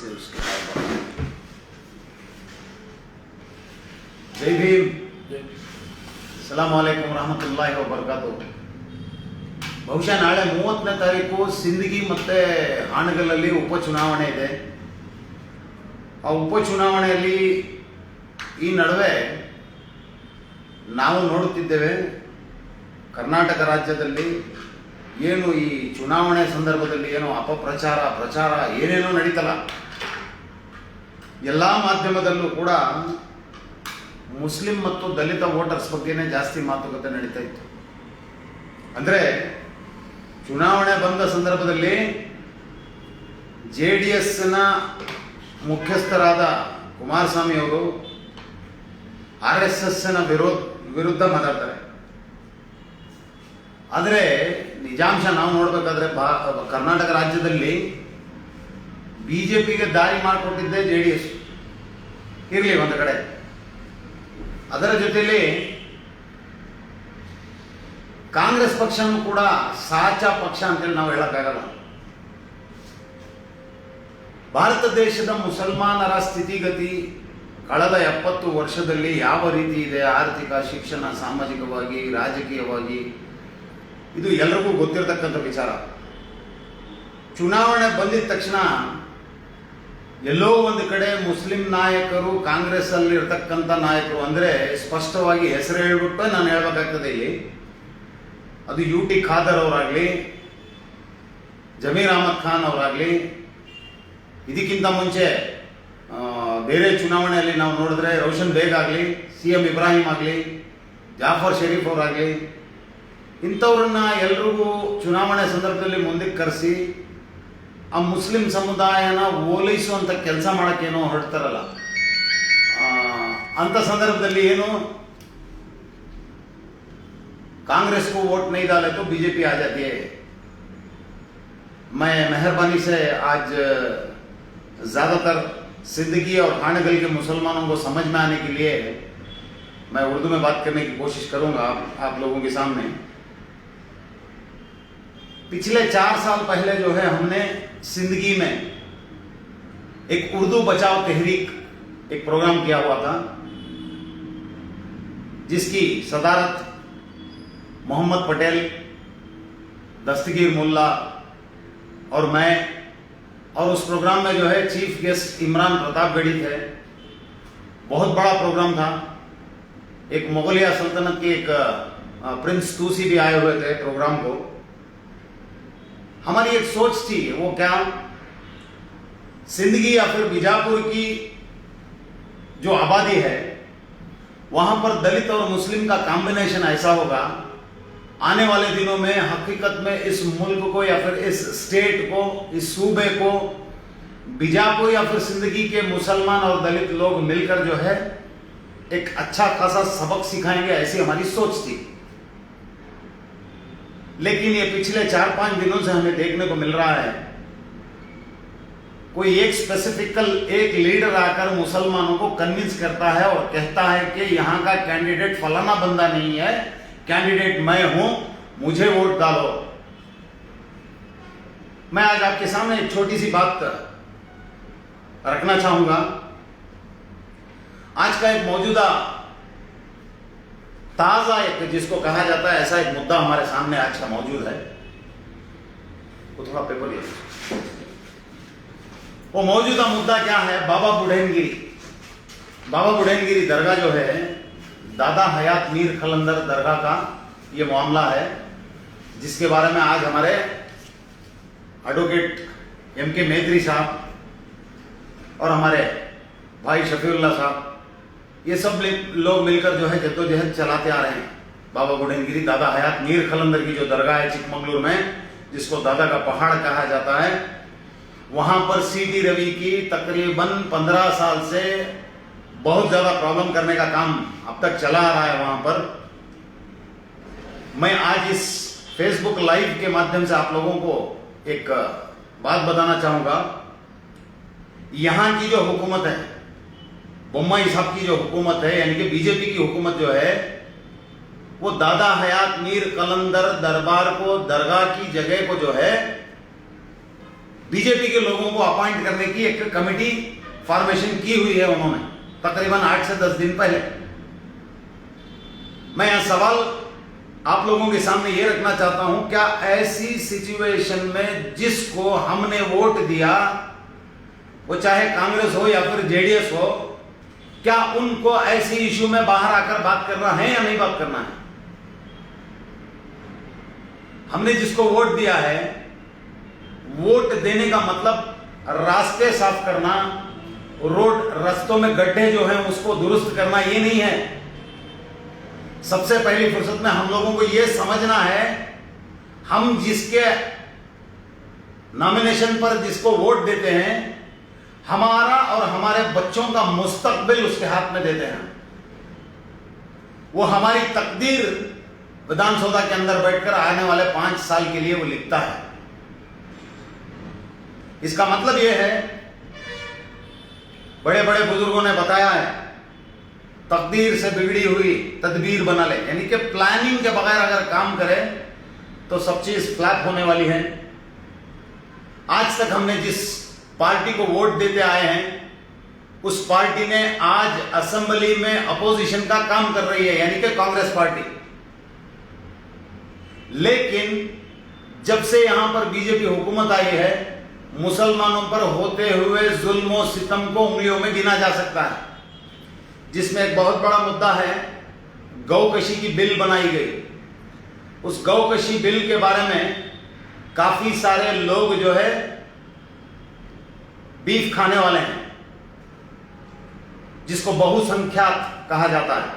से उसके बाद जय भीम, ಸಲಾಮ್ ಅಲೈಕುಂ ರಹಮತುಲ್ಲಾಹಿ ವಬರಕಾತು. ಬಹುಶಃ ನಾಳೆ 30ನೇ ತಾರೀಕು ಸಿಂದಗಿ ಮತ್ತು ಹಾನಗಲ್ಲಲ್ಲಿ ಉಪಚುನಾವಣೆ ಇದೆ. ಆ ಉಪಚುನಾವಣೆಯಲ್ಲಿ ಈ ನಡುವೆ ನಾವು ನೋಡುತ್ತಿದ್ದೇವೆ, ಕರ್ನಾಟಕ ರಾಜ್ಯದಲ್ಲಿ ಏನು ಈ ಚುನಾವಣೆ ಸಂದರ್ಭದಲ್ಲಿ ಏನು ಅಪಪ್ರಚಾರ ಪ್ರಚಾರ ಏನೇನೋ ನಡೀತಲ್ಲ, ಎಲ್ಲ ಮಾಧ್ಯಮದಲ್ಲೂ ಕೂಡ ಮುಸ್ಲಿಂ ಮತ್ತು ದಲಿತ ವೋಟರ್ಸ್ ಬಗ್ಗೆನೇ ಜಾಸ್ತಿ ಮಾತುಕತೆ ನಡೀತಾ ಇತ್ತು. ಅಂದರೆ ಚುನಾವಣೆ ಬಂದ ಸಂದರ್ಭದಲ್ಲಿ JDSನ ಮುಖ್ಯಸ್ಥರಾದ ಕುಮಾರಸ್ವಾಮಿ ಅವರು RSSನ ವಿರುದ್ಧ ಮಾತಾಡ್ತಾರೆ. ಆದರೆ ನಿಜಾಂಶ ನಾವು ನೋಡಬೇಕಾದ್ರೆ ಕರ್ನಾಟಕ ರಾಜ್ಯದಲ್ಲಿ BJPಗೆ ದಾರಿ ಮಾಡಿಕೊಟ್ಟಿದ್ದೆ JDS. ಇರಲಿ ಒಂದು ಕಡೆ, ಅದರ ಜೊತೆಯಲ್ಲಿ ಕಾಂಗ್ರೆಸ್ ಪಕ್ಷನೂ ಕೂಡ ಸಾಚಾ ಪಕ್ಷ ಅಂತೇಳಿ ನಾವು ಹೇಳಕ್ಕಾಗಲ್ಲ. ಭಾರತ ದೇಶದ ಮುಸಲ್ಮಾನರ ಸ್ಥಿತಿಗತಿ ಕಳೆದ 70 ವರ್ಷದಲ್ಲಿ ಯಾವ ರೀತಿ ಇದೆ, ಆರ್ಥಿಕ, ಶಿಕ್ಷಣ, ಸಾಮಾಜಿಕವಾಗಿ, ರಾಜಕೀಯವಾಗಿ, ಇದು ಎಲ್ಲರಿಗೂ ಗೊತ್ತಿರತಕ್ಕಂಥ ವಿಚಾರ. ಚುನಾವಣೆ ಬಂದಿದ ತಕ್ಷಣ ಎಲ್ಲೋ ಒಂದು ಕಡೆ ಮುಸ್ಲಿಂ ನಾಯಕರು, ಕಾಂಗ್ರೆಸ್ ಅಲ್ಲಿ ಇರ್ತಕ್ಕಂಥ ನಾಯಕರು, ಅಂದರೆ ಸ್ಪಷ್ಟವಾಗಿ ಹೆಸರು ಹೇಳ್ಬಿಟ್ಟು ನಾನು ಹೇಳ್ಬೇಕಾಗ್ತದೆ ಇಲ್ಲಿ, ಅದು UT ಖಾದರ್ ಅವರಾಗಲಿ, ಜಮೀರ್ ಅಹಮದ್ ಖಾನ್ ಅವರಾಗಲಿ, ಇದಕ್ಕಿಂತ ಮುಂಚೆ ಬೇರೆ ಚುನಾವಣೆಯಲ್ಲಿ ನಾವು ನೋಡಿದ್ರೆ ರೋಷನ್ ಬೇಗ್ ಆಗಲಿ, CM ಇಬ್ರಾಹಿಂ ಆಗಲಿ, ಜಾಫರ್ ಶರೀಫ್ ಅವರಾಗಲಿ, ಇಂಥವ್ರನ್ನ ಎಲ್ರಿಗೂ ಚುನಾವಣೆ ಸಂದರ್ಭದಲ್ಲಿ ಮುಂದಕ್ಕೆ ಕರೆಸಿ ಆ ಮುಸ್ಲಿಂ ಸಮುದಾಯನ ಓಲೈಸುವಂಥ ಕೆಲಸ ಮಾಡೋಕ್ಕೇನೋ ಹೊರಡ್ತಾರಲ್ಲ, ಅಂಥ ಸಂದರ್ಭದಲ್ಲಿ ಏನು कांग्रेस को वोट नहीं डाले तो BJP आ जाती है. मैं मेहरबानी से आज ज़्यादातर सिंदगी और हानगल के मुसलमानों को समझ में आने के लिए मैं उर्दू में बात करने की कोशिश करूंगा आप लोगों के सामने. पिछले 4 साल पहले जो है हमने सिंदगी में एक उर्दू बचाओ तहरीक एक प्रोग्राम किया हुआ था, जिसकी सदारत मोहम्मद पटेल, दस्तगीर मुल्ला और मैं, और उस प्रोग्राम में जो है चीफ गेस्ट इमरान प्रतापगढ़ी थे. बहुत बड़ा प्रोग्राम था. एक मुगलिया सल्तनत के एक प्रिंस तूसी भी आए हुए थे प्रोग्राम को. हमारी एक सोच थी, वो क्या, सिंदगी या फिर बीजापुर की जो आबादी है वहां पर दलित और मुस्लिम का कॉम्बिनेशन ऐसा होगा, आने वाले दिनों में हकीकत में इस मुल्क को या फिर इस स्टेट को, इस सूबे को, बीजापुर या फिर सिंदगी के मुसलमान और दलित लोग मिलकर जो है एक अच्छा खासा सबक सिखाएंगे, ऐसी हमारी सोच थी. लेकिन ये पिछले 4-5 दिनों से हमें देखने को मिल रहा है, कोई एक स्पेसिफिकल एक लीडर आकर मुसलमानों को कन्विंस करता है और कहता है कि यहां का कैंडिडेट फलाना बंदा नहीं है, कैंडिडेट मैं हूं, मुझे वोट डालो. मैं आज आपके सामने एक छोटी सी बात रखना चाहूंगा. आज का एक मौजूदा ताजा एक जिसको कहा जाता है ऐसा एक मुद्दा हमारे सामने आज का मौजूद है. वो थोड़ा पेपर लिया. वो मौजूदा मुद्दा क्या है, बाबा बुढ़नगिरी. बाबा बुढ़नगिरी दरगाह जो है, दादा हयात मीर खलंदर दरगाह का ये मामला है, जिसके बारे में आज हमारे एडवोकेट MK मेत्री साहब और हमारे भाई शफीउल्लाह साहब, ये सब लोग मिलकर जो है जद्दोजहद चलाते आ रहे हैं. बाबा बुढ़नगिरी दादा हयात मीर खलंदर की जो दरगाह है चिकमंगलूर में, जिसको दादा का पहाड़ कहा जाता है, वहां पर CT रवि की तकरीबन 15 साल से बहुत ज्यादा प्रॉब्लम करने का काम अब तक चला आ रहा है वहां पर. मैं आज इस फेसबुक लाइव के माध्यम से आप लोगों को एक बात बताना चाहूंगा. यहां की जो हुकूमत है, बोम्मई साहब की जो हुकूमत है, यानी कि BJP की हुकूमत जो है, वो दादा हयात मीर कलंदर दरबार को, दरगाह की जगह को जो है बीजेपी के लोगों को अपॉइंट करने की एक कमेटी फॉर्मेशन की हुई है उन्होंने, तकरीबन 8 से 10 दिन पहले। मैं यह सवाल आप लोगों के सामने ये रखना चाहता हूं, क्या ऐसी सिचुएशन में जिसको हमने वोट दिया, वो चाहे कांग्रेस हो या फिर जेडीएस हो, क्या उनको ऐसी इश्यू में बाहर आकर बात करना है या नहीं बात करना है? हमने जिसको वोट दिया है, वोट देने का मतलब रास्ते साफ करना, रोड रास्तों में गड्ढे जो हैं उसको दुरुस्त करना, ये नहीं है। सबसे पहली फुर्सत में हम लोगों को यह समझना है, हम जिसके नॉमिनेशन पर जिसको वोट देते हैं, हमारा और हमारे बच्चों का मुस्तकबिल उसके हाथ में देते हैं। वो हमारी तकदीर विधानसभा के अंदर बैठकर आने वाले 5 साल के लिए वो लिखता है। इसका मतलब यह है, बड़े बड़े बुजुर्गों ने बताया है, तकदीर से बिगड़ी हुई तदबीर बना ले, यानी कि प्लानिंग के बगैर अगर काम करे तो सब चीज फ्लैप होने वाली है। आज तक हमने जिस पार्टी को वोट देते आए हैं, उस पार्टी ने आज असेंबली में अपोजिशन का काम कर रही है, यानी कि कांग्रेस पार्टी। लेकिन जब से यहां पर बीजेपी हुकूमत आई है, मुसलमानों पर होते हुए जुल्म और सितम को उंगलियों में गिना जा सकता है, जिसमें एक बहुत बड़ा मुद्दा है, गौकशी की बिल बनाई गई। उस गौकशी बिल के बारे में काफी सारे लोग जो है बीफ खाने वाले हैं, जिसको बहुसंख्यक कहा जाता है।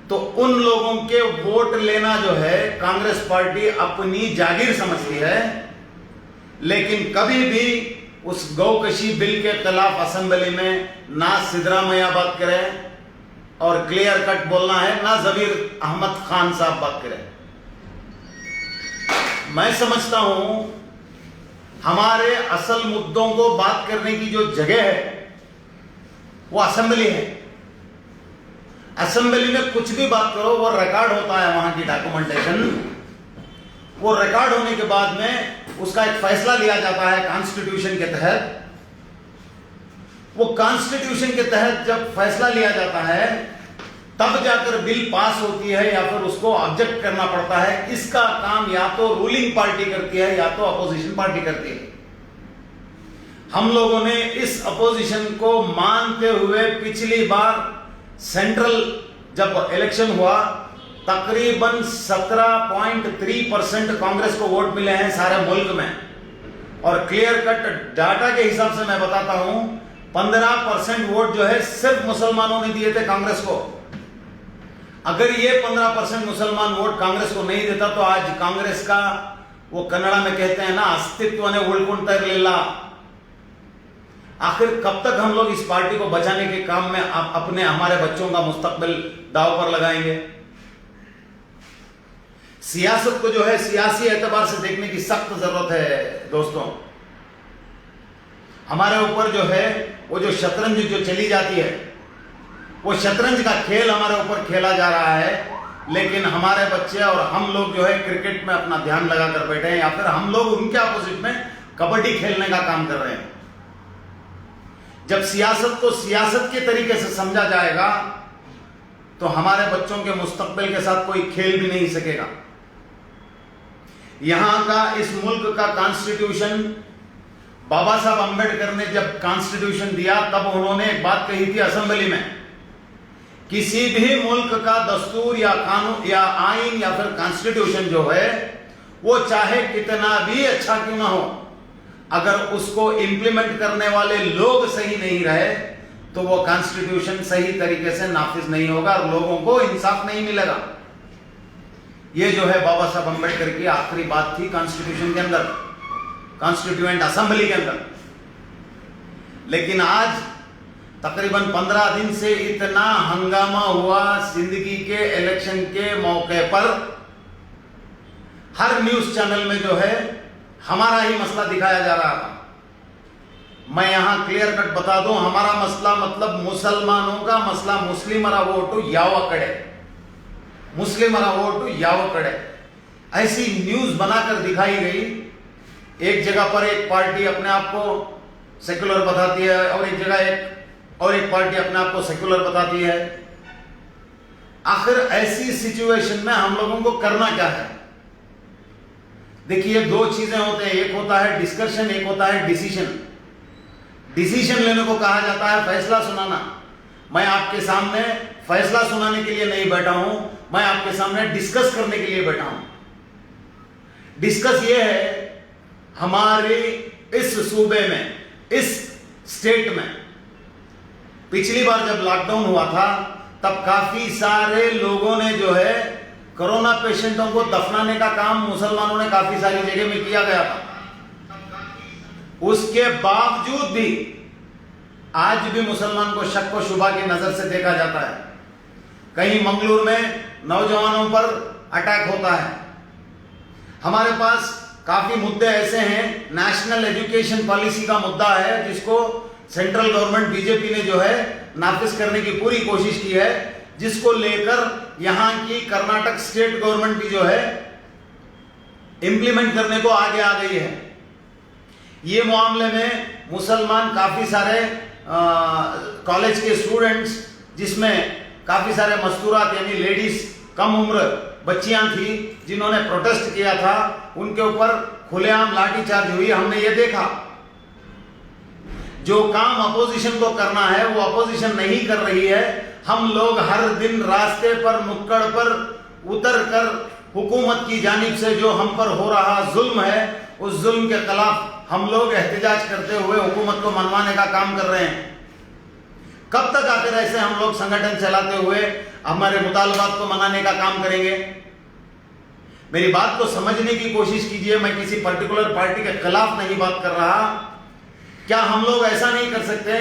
तो उन लोगों के वोट लेना जो है कांग्रेस पार्टी अपनी जागीर समझती है, लेकिन कभी भी उस गौकशी बिल के खिलाफ असेंबली में ना सिद्धरामैया बात करें और क्लियर कट बोलना है, ना जबीर अहमद खान साहब बात करें। मैं समझता हूं हमारे असल मुद्दों को बात करने की जो जगह है वो असेंबली है। असेंबली में कुछ भी बात करो वो रिकॉर्ड होता है, वहां की डॉक्यूमेंटेशन। वो रिकॉर्ड होने के बाद में उसका एक फैसला लिया जाता है कॉन्स्टिट्यूशन के तहत। वो कॉन्स्टिट्यूशन के तहत जब फैसला लिया जाता है, तब जाकर बिल पास होती है या फिर उसको ऑब्जेक्ट करना पड़ता है। इसका काम या तो रूलिंग पार्टी करती है या तो अपोजिशन पार्टी करती है। हम लोगों ने इस अपोजिशन को मानते हुए पिछली बार सेंट्रल जब इलेक्शन हुआ, तकरीबन 17.3% कांग्रेस को वोट मिले हैं सारे मुल्क में। और क्लियर कट डाटा के हिसाब से मैं बताता हूं, 15% वोट जो है सिर्फ मुसलमानों ने दिए थे कांग्रेस को। अगर ये 15% मुसलमान वोट कांग्रेस को नहीं देता तो आज कांग्रेस का, वो कन्नड़ा में कहते हैं ना, अस्तित्व ने उल्कुंटरलिल्ला। आखिर कब तक हम लोग इस पार्टी को बचाने के काम में अपने हमारे बच्चों का मुस्तकबिल दांव पर लगाएंगे? सियासत को जो है सियासी एतबार से देखने की सख्त जरूरत है दोस्तों। हमारे ऊपर जो है वो जो शतरंज जो चली जाती है, वो शतरंज का खेल हमारे ऊपर खेला जा रहा है, लेकिन हमारे बच्चे और हम लोग जो है क्रिकेट में अपना ध्यान लगाकर बैठे हैं, या फिर हम लोग उनके अपोजिट में कबड्डी खेलने का काम कर रहे हैं। जब सियासत को सियासत के तरीके से समझा जाएगा तो हमारे बच्चों के मुस्तकबिल के साथ कोई खेल भी नहीं सकेगा। यहां का, इस मुल्क का कॉन्स्टिट्यूशन, बाबा साहब अंबेडकर ने जब कॉन्स्टिट्यूशन दिया तब उन्होंने एक बात कही थी असेंबली में, किसी भी मुल्क का दस्तूर या कानून या आइन या फिर कॉन्स्टिट्यूशन जो है, वो चाहे कितना भी अच्छा क्यों ना हो, अगर उसको इंप्लीमेंट करने वाले लोग सही नहीं रहे तो वो कॉन्स्टिट्यूशन सही तरीके से नाफिज नहीं होगा और लोगों को इंसाफ नहीं मिलेगा। ये जो है बाबा साहब अंबेडकर की आखिरी बात थी कॉन्स्टिट्यूशन के अंदर, कॉन्स्टिट्यूएंट असेंबली के अंदर। लेकिन आज तकरीबन 15 दिन से इतना हंगामा हुआ जिंदगी के इलेक्शन के मौके पर, हर न्यूज चैनल में जो है हमारा ही मसला दिखाया जा रहा था। मैं यहां क्लियर कट बता दूं, हमारा मसला मतलब मुसलमानों का मसला, मुस्लिमरा वोटू याव कड़े, मुस्लिमरा वोटू याव कड़े, ऐसी न्यूज बनाकर दिखाई गई। एक जगह पर एक पार्टी अपने आप को सेक्युलर बताती है और एक जगह एक पार्टी अपने आप को सेक्युलर बताती है। आखिर ऐसी सिचुएशन में हम लोगों को करना क्या है? देखिए, दो चीजें होते हैं, एक होता है डिस्कशन, एक होता है डिसीजन। डिसीजन लेने को कहा जाता है फैसला सुनाना। मैं आपके सामने फैसला सुनाने के लिए नहीं बैठा हूं, मैं आपके सामने डिस्कस करने के लिए बैठा हूं। डिस्कस ये है, हमारे इस सूबे में, इस स्टेट में पिछली बार जब लॉकडाउन हुआ था तब काफी सारे लोगों ने जो है कोरोना पेशेंटों को दफनाने का काम मुसलमानों ने काफी सारी जगह में किया गया था। उसके बावजूद भी आज भी मुसलमान को शक व शुबा की नजर से देखा जाता है। कहीं मंगलूर में नौजवानों पर अटैक होता है। हमारे पास काफी मुद्दे ऐसे हैं, नेशनल एजुकेशन पॉलिसी का मुद्दा है जिसको सेंट्रल गवर्नमेंट बीजेपी ने जो है नाफिज करने की पूरी कोशिश की है, जिसको लेकर यहां की कर्नाटक स्टेट गवर्नमेंट भी जो है इंप्लीमेंट करने को आगे आ गई है। ये मामले में मुसलमान काफी सारे कॉलेज के स्टूडेंट्स, जिसमें काफी सारे मस्तूरात यानी लेडीज, कम उम्र बच्चियां थी जिन्होंने प्रोटेस्ट किया था, उनके ऊपर खुलेआम लाठीचार्ज हुई। हमने ये देखा, जो काम अपोजिशन को करना है वो अपोजिशन नहीं कर रही है। हम लोग हर दिन रास्ते पर, नुक्कड़ पर उतर कर हुकूमत की जानिब से जो हम पर हो रहा जुल्म है, उस जुल्म के खिलाफ हम लोग एहतजाज करते हुए हुकूमत को मनवाने का काम कर रहे हैं। कब तक आखिर ऐसे हम लोग संगठन चलाते हुए हमारे मुतालबात को मनाने का काम करेंगे? मेरी बात को समझने की कोशिश कीजिए। मैं किसी पर्टिकुलर पार्टी के खिलाफ नहीं बात कर रहा। क्या हम लोग ऐसा नहीं कर सकते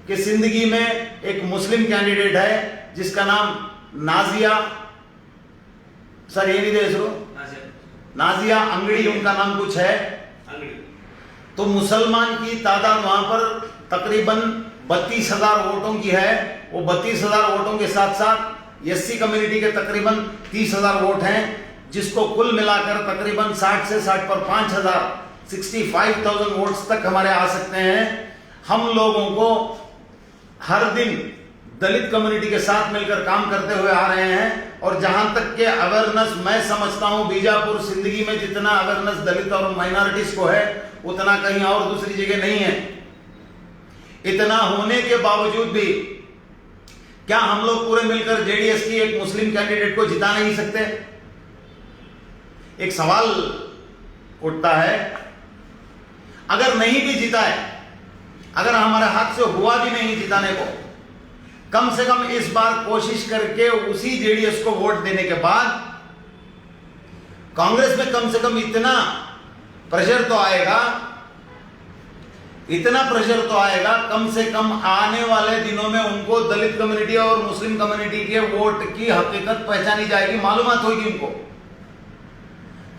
कि जिंदगी में एक मुस्लिम कैंडिडेट है जिसका नाम नाजिया, सर ये नहीं दे इसरो, नाजिया अंगड़ी उनका नाम कुछ है, तो मुसलमान की तादाद वहां पर तकरीबन 32,000 वोटों की है। वो 32,000 वोटों के साथ साथ एससी कम्युनिटी के तकरीबन 30,000 वोट हैं, जिसको कुल मिलाकर तकरीबन 60 से 60 पर 5,000 65,000 वोट्स तक हमारे आ सकते हैं। हम लोगों को हर दिन दलित कम्युनिटी के साथ मिलकर काम करते हुए आ रहे हैं। और जहां तक के अवेयरनेस मैं समझता हूं, बीजापुर जिंदगी में जितना अवेयरनेस दलित और माइनॉरिटीज को है उतना कहीं और दूसरी जगह नहीं है। इतना होने के बावजूद भी क्या हम लोग पूरे मिलकर जेडीएस की एक मुस्लिम कैंडिडेट को जिता नहीं सकते? एक सवाल उठता है। अगर नहीं भी जिताए, अगर हमारे हाथ से हुआ भी नहीं जिताने को, कम से कम इस बार कोशिश करके उसी जेडीएस को वोट देने के बाद कांग्रेस में कम से कम इतना प्रेशर तो आएगा, इतना प्रेशर तो आएगा, कम से कम आने वाले दिनों में उनको दलित कम्युनिटी और मुस्लिम कम्युनिटी के वोट की हकीकत पहचानी जाएगी, मालूमात होगी उनको।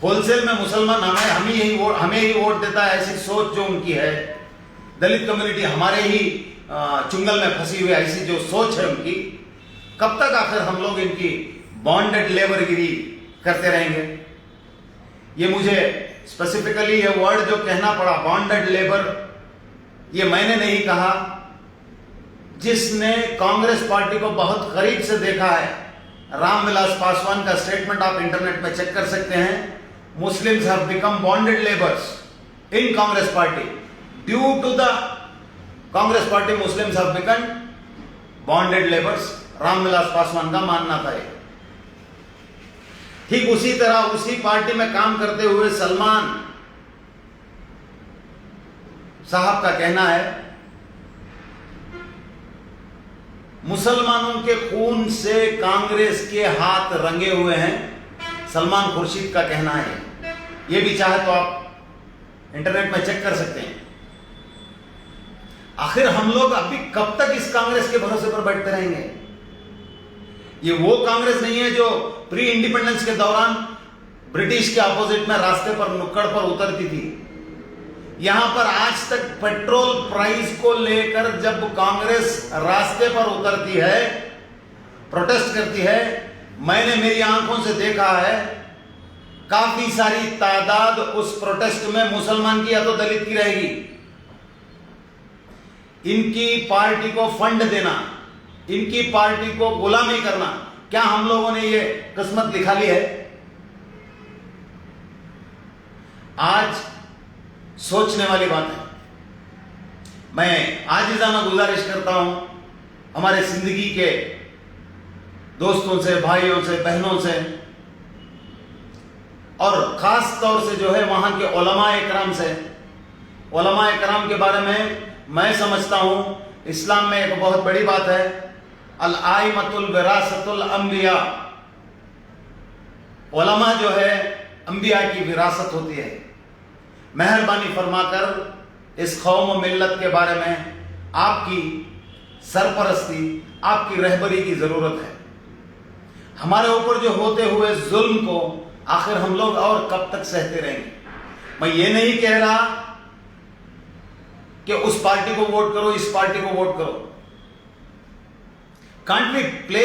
होलसेल में मुसलमान हमें ही वोट देता है, ऐसी सोच जो उनकी है। दलित कम्युनिटी हमारे ही चुंगल में फंसी हुई, ऐसी जो सोच है उनकी। कब तक आखिर हम लोग इनकी बॉन्डेड लेबरगिरी करते रहेंगे? ये मुझे स्पेसिफिकली ये वर्ड जो कहना पड़ा, बॉन्डेड लेबर, ये मैंने नहीं कहा। जिसने कांग्रेस पार्टी को बहुत करीब से देखा है, रामविलास पासवान का स्टेटमेंट आप इंटरनेट में चेक कर सकते हैं। Muslims have become bonded laborers in Congress party. Due to the Congress party, Muslims have become bonded laborers. Ramvilas Paswan का मानना था। ठीक उसी तरह उसी पार्टी में काम करते हुए सलमान साहब का कहना है, मुसलमानों के खून से कांग्रेस के हाथ रंगे हुए हैं। सलमान खुर्शीद का कहना है, ये भी चाहे तो आप इंटरनेट में चेक कर सकते हैं। आखिर हम लोग अभी कब तक इस कांग्रेस के भरोसे पर बैठते रहेंगे? ये वो कांग्रेस नहीं है जो प्री इंडिपेंडेंस के दौरान ब्रिटिश के अपोजिट में रास्ते पर, नुक्कड़ पर उतरती थी। यहां पर आज तक पेट्रोल प्राइस को लेकर जब कांग्रेस रास्ते पर उतरती है, प्रोटेस्ट करती है, मैंने मेरी आंखों से देखा है काफी सारी तादाद उस प्रोटेस्ट में मुसलमान की या तो दलित की रहेगी। इनकी पार्टी को फंड देना, इनकी पार्टी को गुलामी करना, क्या हम लोगों ने ये किस्मत लिखा ली है? आज सोचने वाली बात है। मैं आजिज़ाना गुजारिश करता हूं हमारे जिंदगी के दोस्तों से, भाइयों से, बहनों से, और खास तौर से जो है वहां के उलमाए किराम से। उलमाए किराम के बारे में मैं समझता हूं इस्लाम में एक बहुत बड़ी बात है, अल आइमतुल विरासतुल अंबिया। उलमा जो है अंबिया की विरासत होती है। मेहरबानी फरमाकर इस कौम मिल्लत के बारे में आपकी सरपरस्ती, आपकी रहबरी की जरूरत है। हमारे ऊपर जो होते हुए जुल्म को आखिर हम लोग और कब तक सहते रहेंगे? मैं ये नहीं कह रहा कि उस पार्टी को वोट करो, इस पार्टी को वोट करो। Can't we play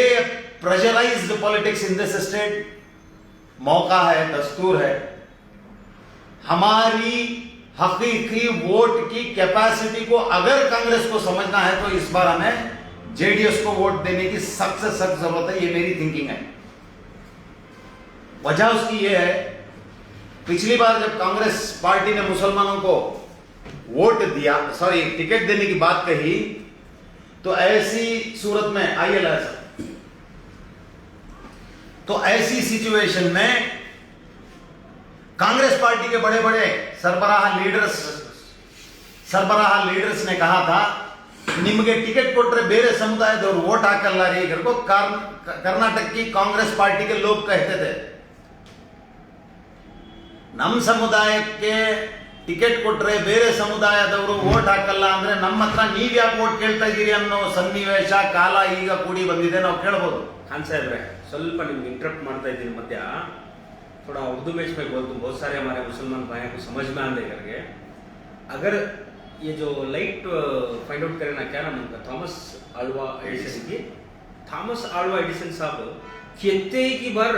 pressurised politics in this state? मौका है, दस्तूर है। हमारी हकीकी वोट की कैपेसिटी को अगर कांग्रेस को समझना है तो इस बार हमें जेडीएस को वोट देने की सख्त से सख्त जरूरत है। ये मेरी थिंकिंग है। वजह उसकी ये है, पिछली बार जब कांग्रेस पार्टी ने मुसलमानों को वोट दिया, सॉरी टिकट देने की बात कही, तो ऐसी सूरत में आइए तो ऐसी सिचुएशन में कांग्रेस पार्टी के बड़े बड़े सरबराह लीडर्स ने कहा था, निम्गे टिकट कोट्रे बेरे समुदाय और वोट हाकल्ला रही को कर्नाटक की कांग्रेस पार्टी के लोग कहते थे, नम समुदाय के टिकेट कोट्रे ಬೇರೆ ಸಮುದಾಯದವರು ವೋಟ್ ಹಾಕಲ್ಲ ಅಂದ್ರೆ ನಮ್ಮ ಹತ್ರ ನೀವು ಯಾಕೆ ವೋಟ್ ಕೇಳ್ತಾ ಇದ್ದೀರಿ ಅನ್ನೋ ಸನ್ನಿವೇಶ ಕಾಲ ಈಗ ಕೂಡಿ ಬಂದಿದೆ, ನಾವು ಕೇಳಬಹುದು। खान साहब ಸ್ವಲ್ಪ ನಿಮ್ಗೆ इंटरप्ट ಮಾಡ್ತಾ ಇದ್ದೀನಿ मध्य, थोड़ा उर्दू में मैं बोलता हूँ, बहुत सारे हमारे मुसलमान भाइयों को समझ में आने करके। अगर ये जो लाइट फाइंड आउट करें ना, क्या नाम उनका, थॉमस आल्वा एडिसन की, थॉमस आल्वा एडिसन साहब कहते हैं कि बार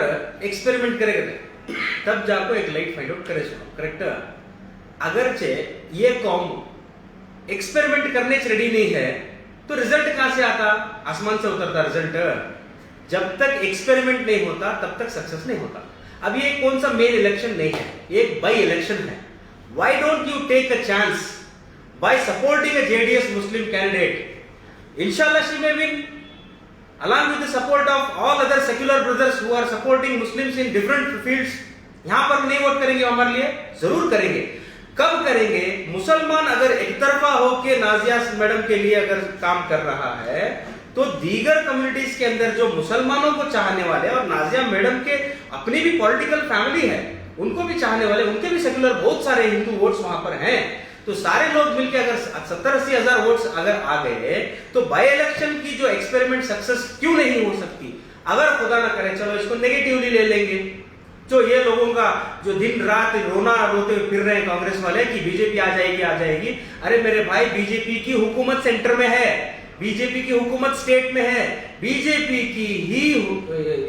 एक्सपेरिमेंट करेंगे तब जाको एक लाइट फाइंड आउट करे, सुनो करेक्ट। अगरचे ये कौम एक्सपेरिमेंट करने से रेडी नहीं है तो रिजल्ट कहां से आता? आसमान से उतरता रिजल्ट। जब तक एक्सपेरिमेंट नहीं होता तब तक सक्सेस नहीं होता। अब ये कौन सा मेन इलेक्शन नहीं है, एक बाई इलेक्शन है। Why don't you take a chance by supporting a JDS Muslim candidate? इंशाल्लाह she may win along with the support of all other secular brothers who are supporting Muslims in different fields। यहां पर नहीं vote करेंगे हमारे लिए? जरूर करेंगे। कब करेंगे? मुसलमान अगर एक तरफा होकर नाजिया मैडम के लिए अगर काम कर रहा है तो दीगर कम्युनिटीज के अंदर जो मुसलमानों को चाहने वाले और नाजिया मैडम के अपनी भी पॉलिटिकल फैमिली है, उनको भी चाहने वाले, उनके भी सेक्युलर बहुत सारे हिंदू वोट्स वहां पर हैं, तो सारे लोग मिलकर अगर 70-80 हजार वोट्स अगर आ गए तो बाय इलेक्शन की जो एक्सपेरिमेंट सक्सेस क्यों नहीं हो सकती? अगर खुदा ना करे, चलो इसको नेगेटिवली ले लेंगे, जो ये लोगों का जो दिन रात रोना रोते फिर रहे हैं कांग्रेस वाले कि बीजेपी आ जाएगी, अरे मेरे भाई बीजेपी की हुकूमत सेंटर में है, बीजेपी की हुकूमत स्टेट में है, बीजेपी की ही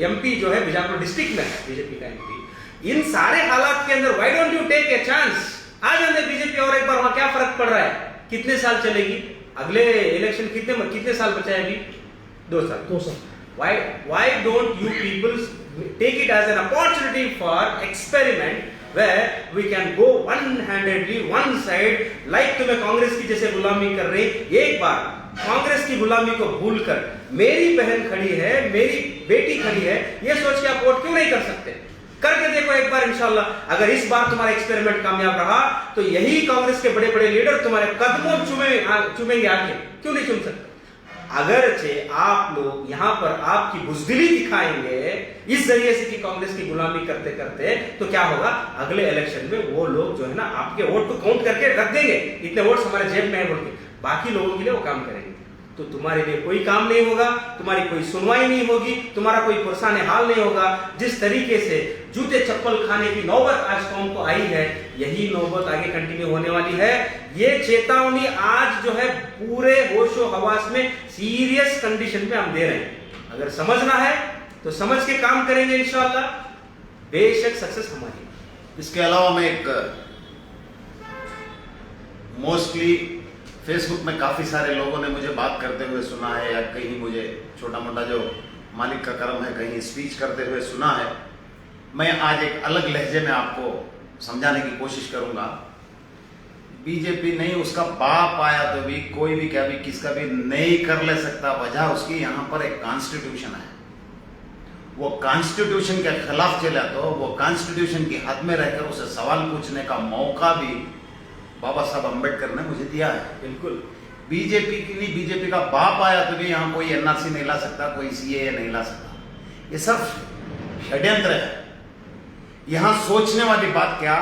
एमपी जो है बीजापुर डिस्ट्रिक्ट में है, बीजेपी का एमपी। इन सारे हालात के अंदर why don't you take a chance? आ जाने बीजेपी और एक बार, वहां क्या फर्क पड़ रहा है? कितने साल चलेगी? अगले इलेक्शन कितने साल बचा है अभी? 2 साल। Why don't you people take it as an opportunity for experiment where we can go one-handedly one side, like तुम्हें कांग्रेस की जैसे गुलामी कर रही, एक बार कांग्रेस की गुलामी को भूलकर मेरी बहन खड़ी है, मेरी बेटी खड़ी है, ये सोच के आप वोट क्यों नहीं कर सकते? करके देखो एक बार इंशाल्लाह। अगर इस बार तुम्हारा एक्सपेरिमेंट कामयाब रहा तो यही कांग्रेस के बड़े बड़े लीडर तुम्हारे कदमों चूमेंगे आके, क्यों नहीं चूम सकते? अगरचे आप लोग यहां पर आपकी बुजदिली दिखाएंगे इस जरिए से कि कांग्रेस की गुलामी करते करते, तो क्या होगा? अगले इलेक्शन में वो लोग जो है ना आपके वोट को काउंट करके रख देंगे, इतने वोट हमारे जेब में है बोल के, बाकी लोगों के लिए वो काम करेंगे। तो तुम्हारे लिए कोई काम नहीं होगा, तुम्हारी कोई सुनवाई नहीं होगी, तुम्हारा कोई पुरसाने हाल नहीं होगा। जिस तरीके से जूते चप्पल खाने की नौबत आज कौम को आई है, यही नौबत आगे कंटिन्यू होने वाली है। ये चेतावनी आज जो है पूरे होशो हवास में सीरियस कंडीशन में हम दे रहे हैं। अगर समझना है तो समझ के काम करेंगे इंशाअल्लाह। बेशक सक्सेस हमारी है। इसके अलावा मैं एक मोस्टली फेसबुक में काफ़ी सारे लोगों ने मुझे बात करते हुए सुना है, या कहीं मुझे छोटा मोटा जो मालिक का कर्म है कहीं स्पीच करते हुए सुना है। मैं आज एक अलग लहजे में आपको समझाने की कोशिश करूंगा। बीजेपी नहीं, उसका बाप आया तो भी कोई भी क्या भी किसका भी नहीं कर ले सकता। वजह उसकी यहाँ पर एक कॉन्स्टिट्यूशन है, वो कॉन्स्टिट्यूशन के खिलाफ चला तो वो कॉन्स्टिट्यूशन की हद में रहकर उसे सवाल पूछने का मौका भी बाबा साहब अम्बेडकर ने मुझे दिया है। बिल्कुल। बीजेपी की नहीं, बीजेपी का बाप आया तो भी यहाँ कोई एनआरसी नहीं ला सकता, कोई सीएए नहीं ला सकता। ये सब षड्यंत्र है। यहाँ सोचने वाली बात क्या,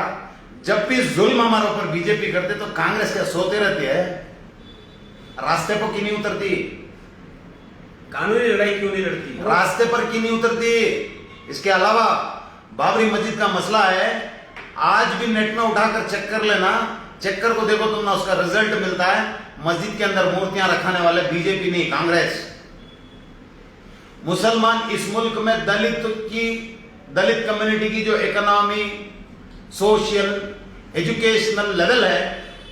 जब भी जुल्म हमारे ऊपर बीजेपी करते तो कांग्रेस क्या सोते रहती है, रास्ते पर क्यों नहीं उतरती? कानूनी लड़ाई क्यों नहीं लड़ती? रास्ते पर क्यों नहीं उतरती? इसके अलावा बाबरी मस्जिद का मसला है, आज भी नेट में उठाकर चेक कर लेना, चेक कर को देखो तुम ना, उसका रिजल्ट मिलता है मस्जिद के अंदर मूर्तियां रखने वाले बीजेपी नहीं कांग्रेस। मुसलमान इस मुल्क में दलित कम्युनिटी की जो इकोनॉमी, सोशल, एजुकेशनल लेवल है,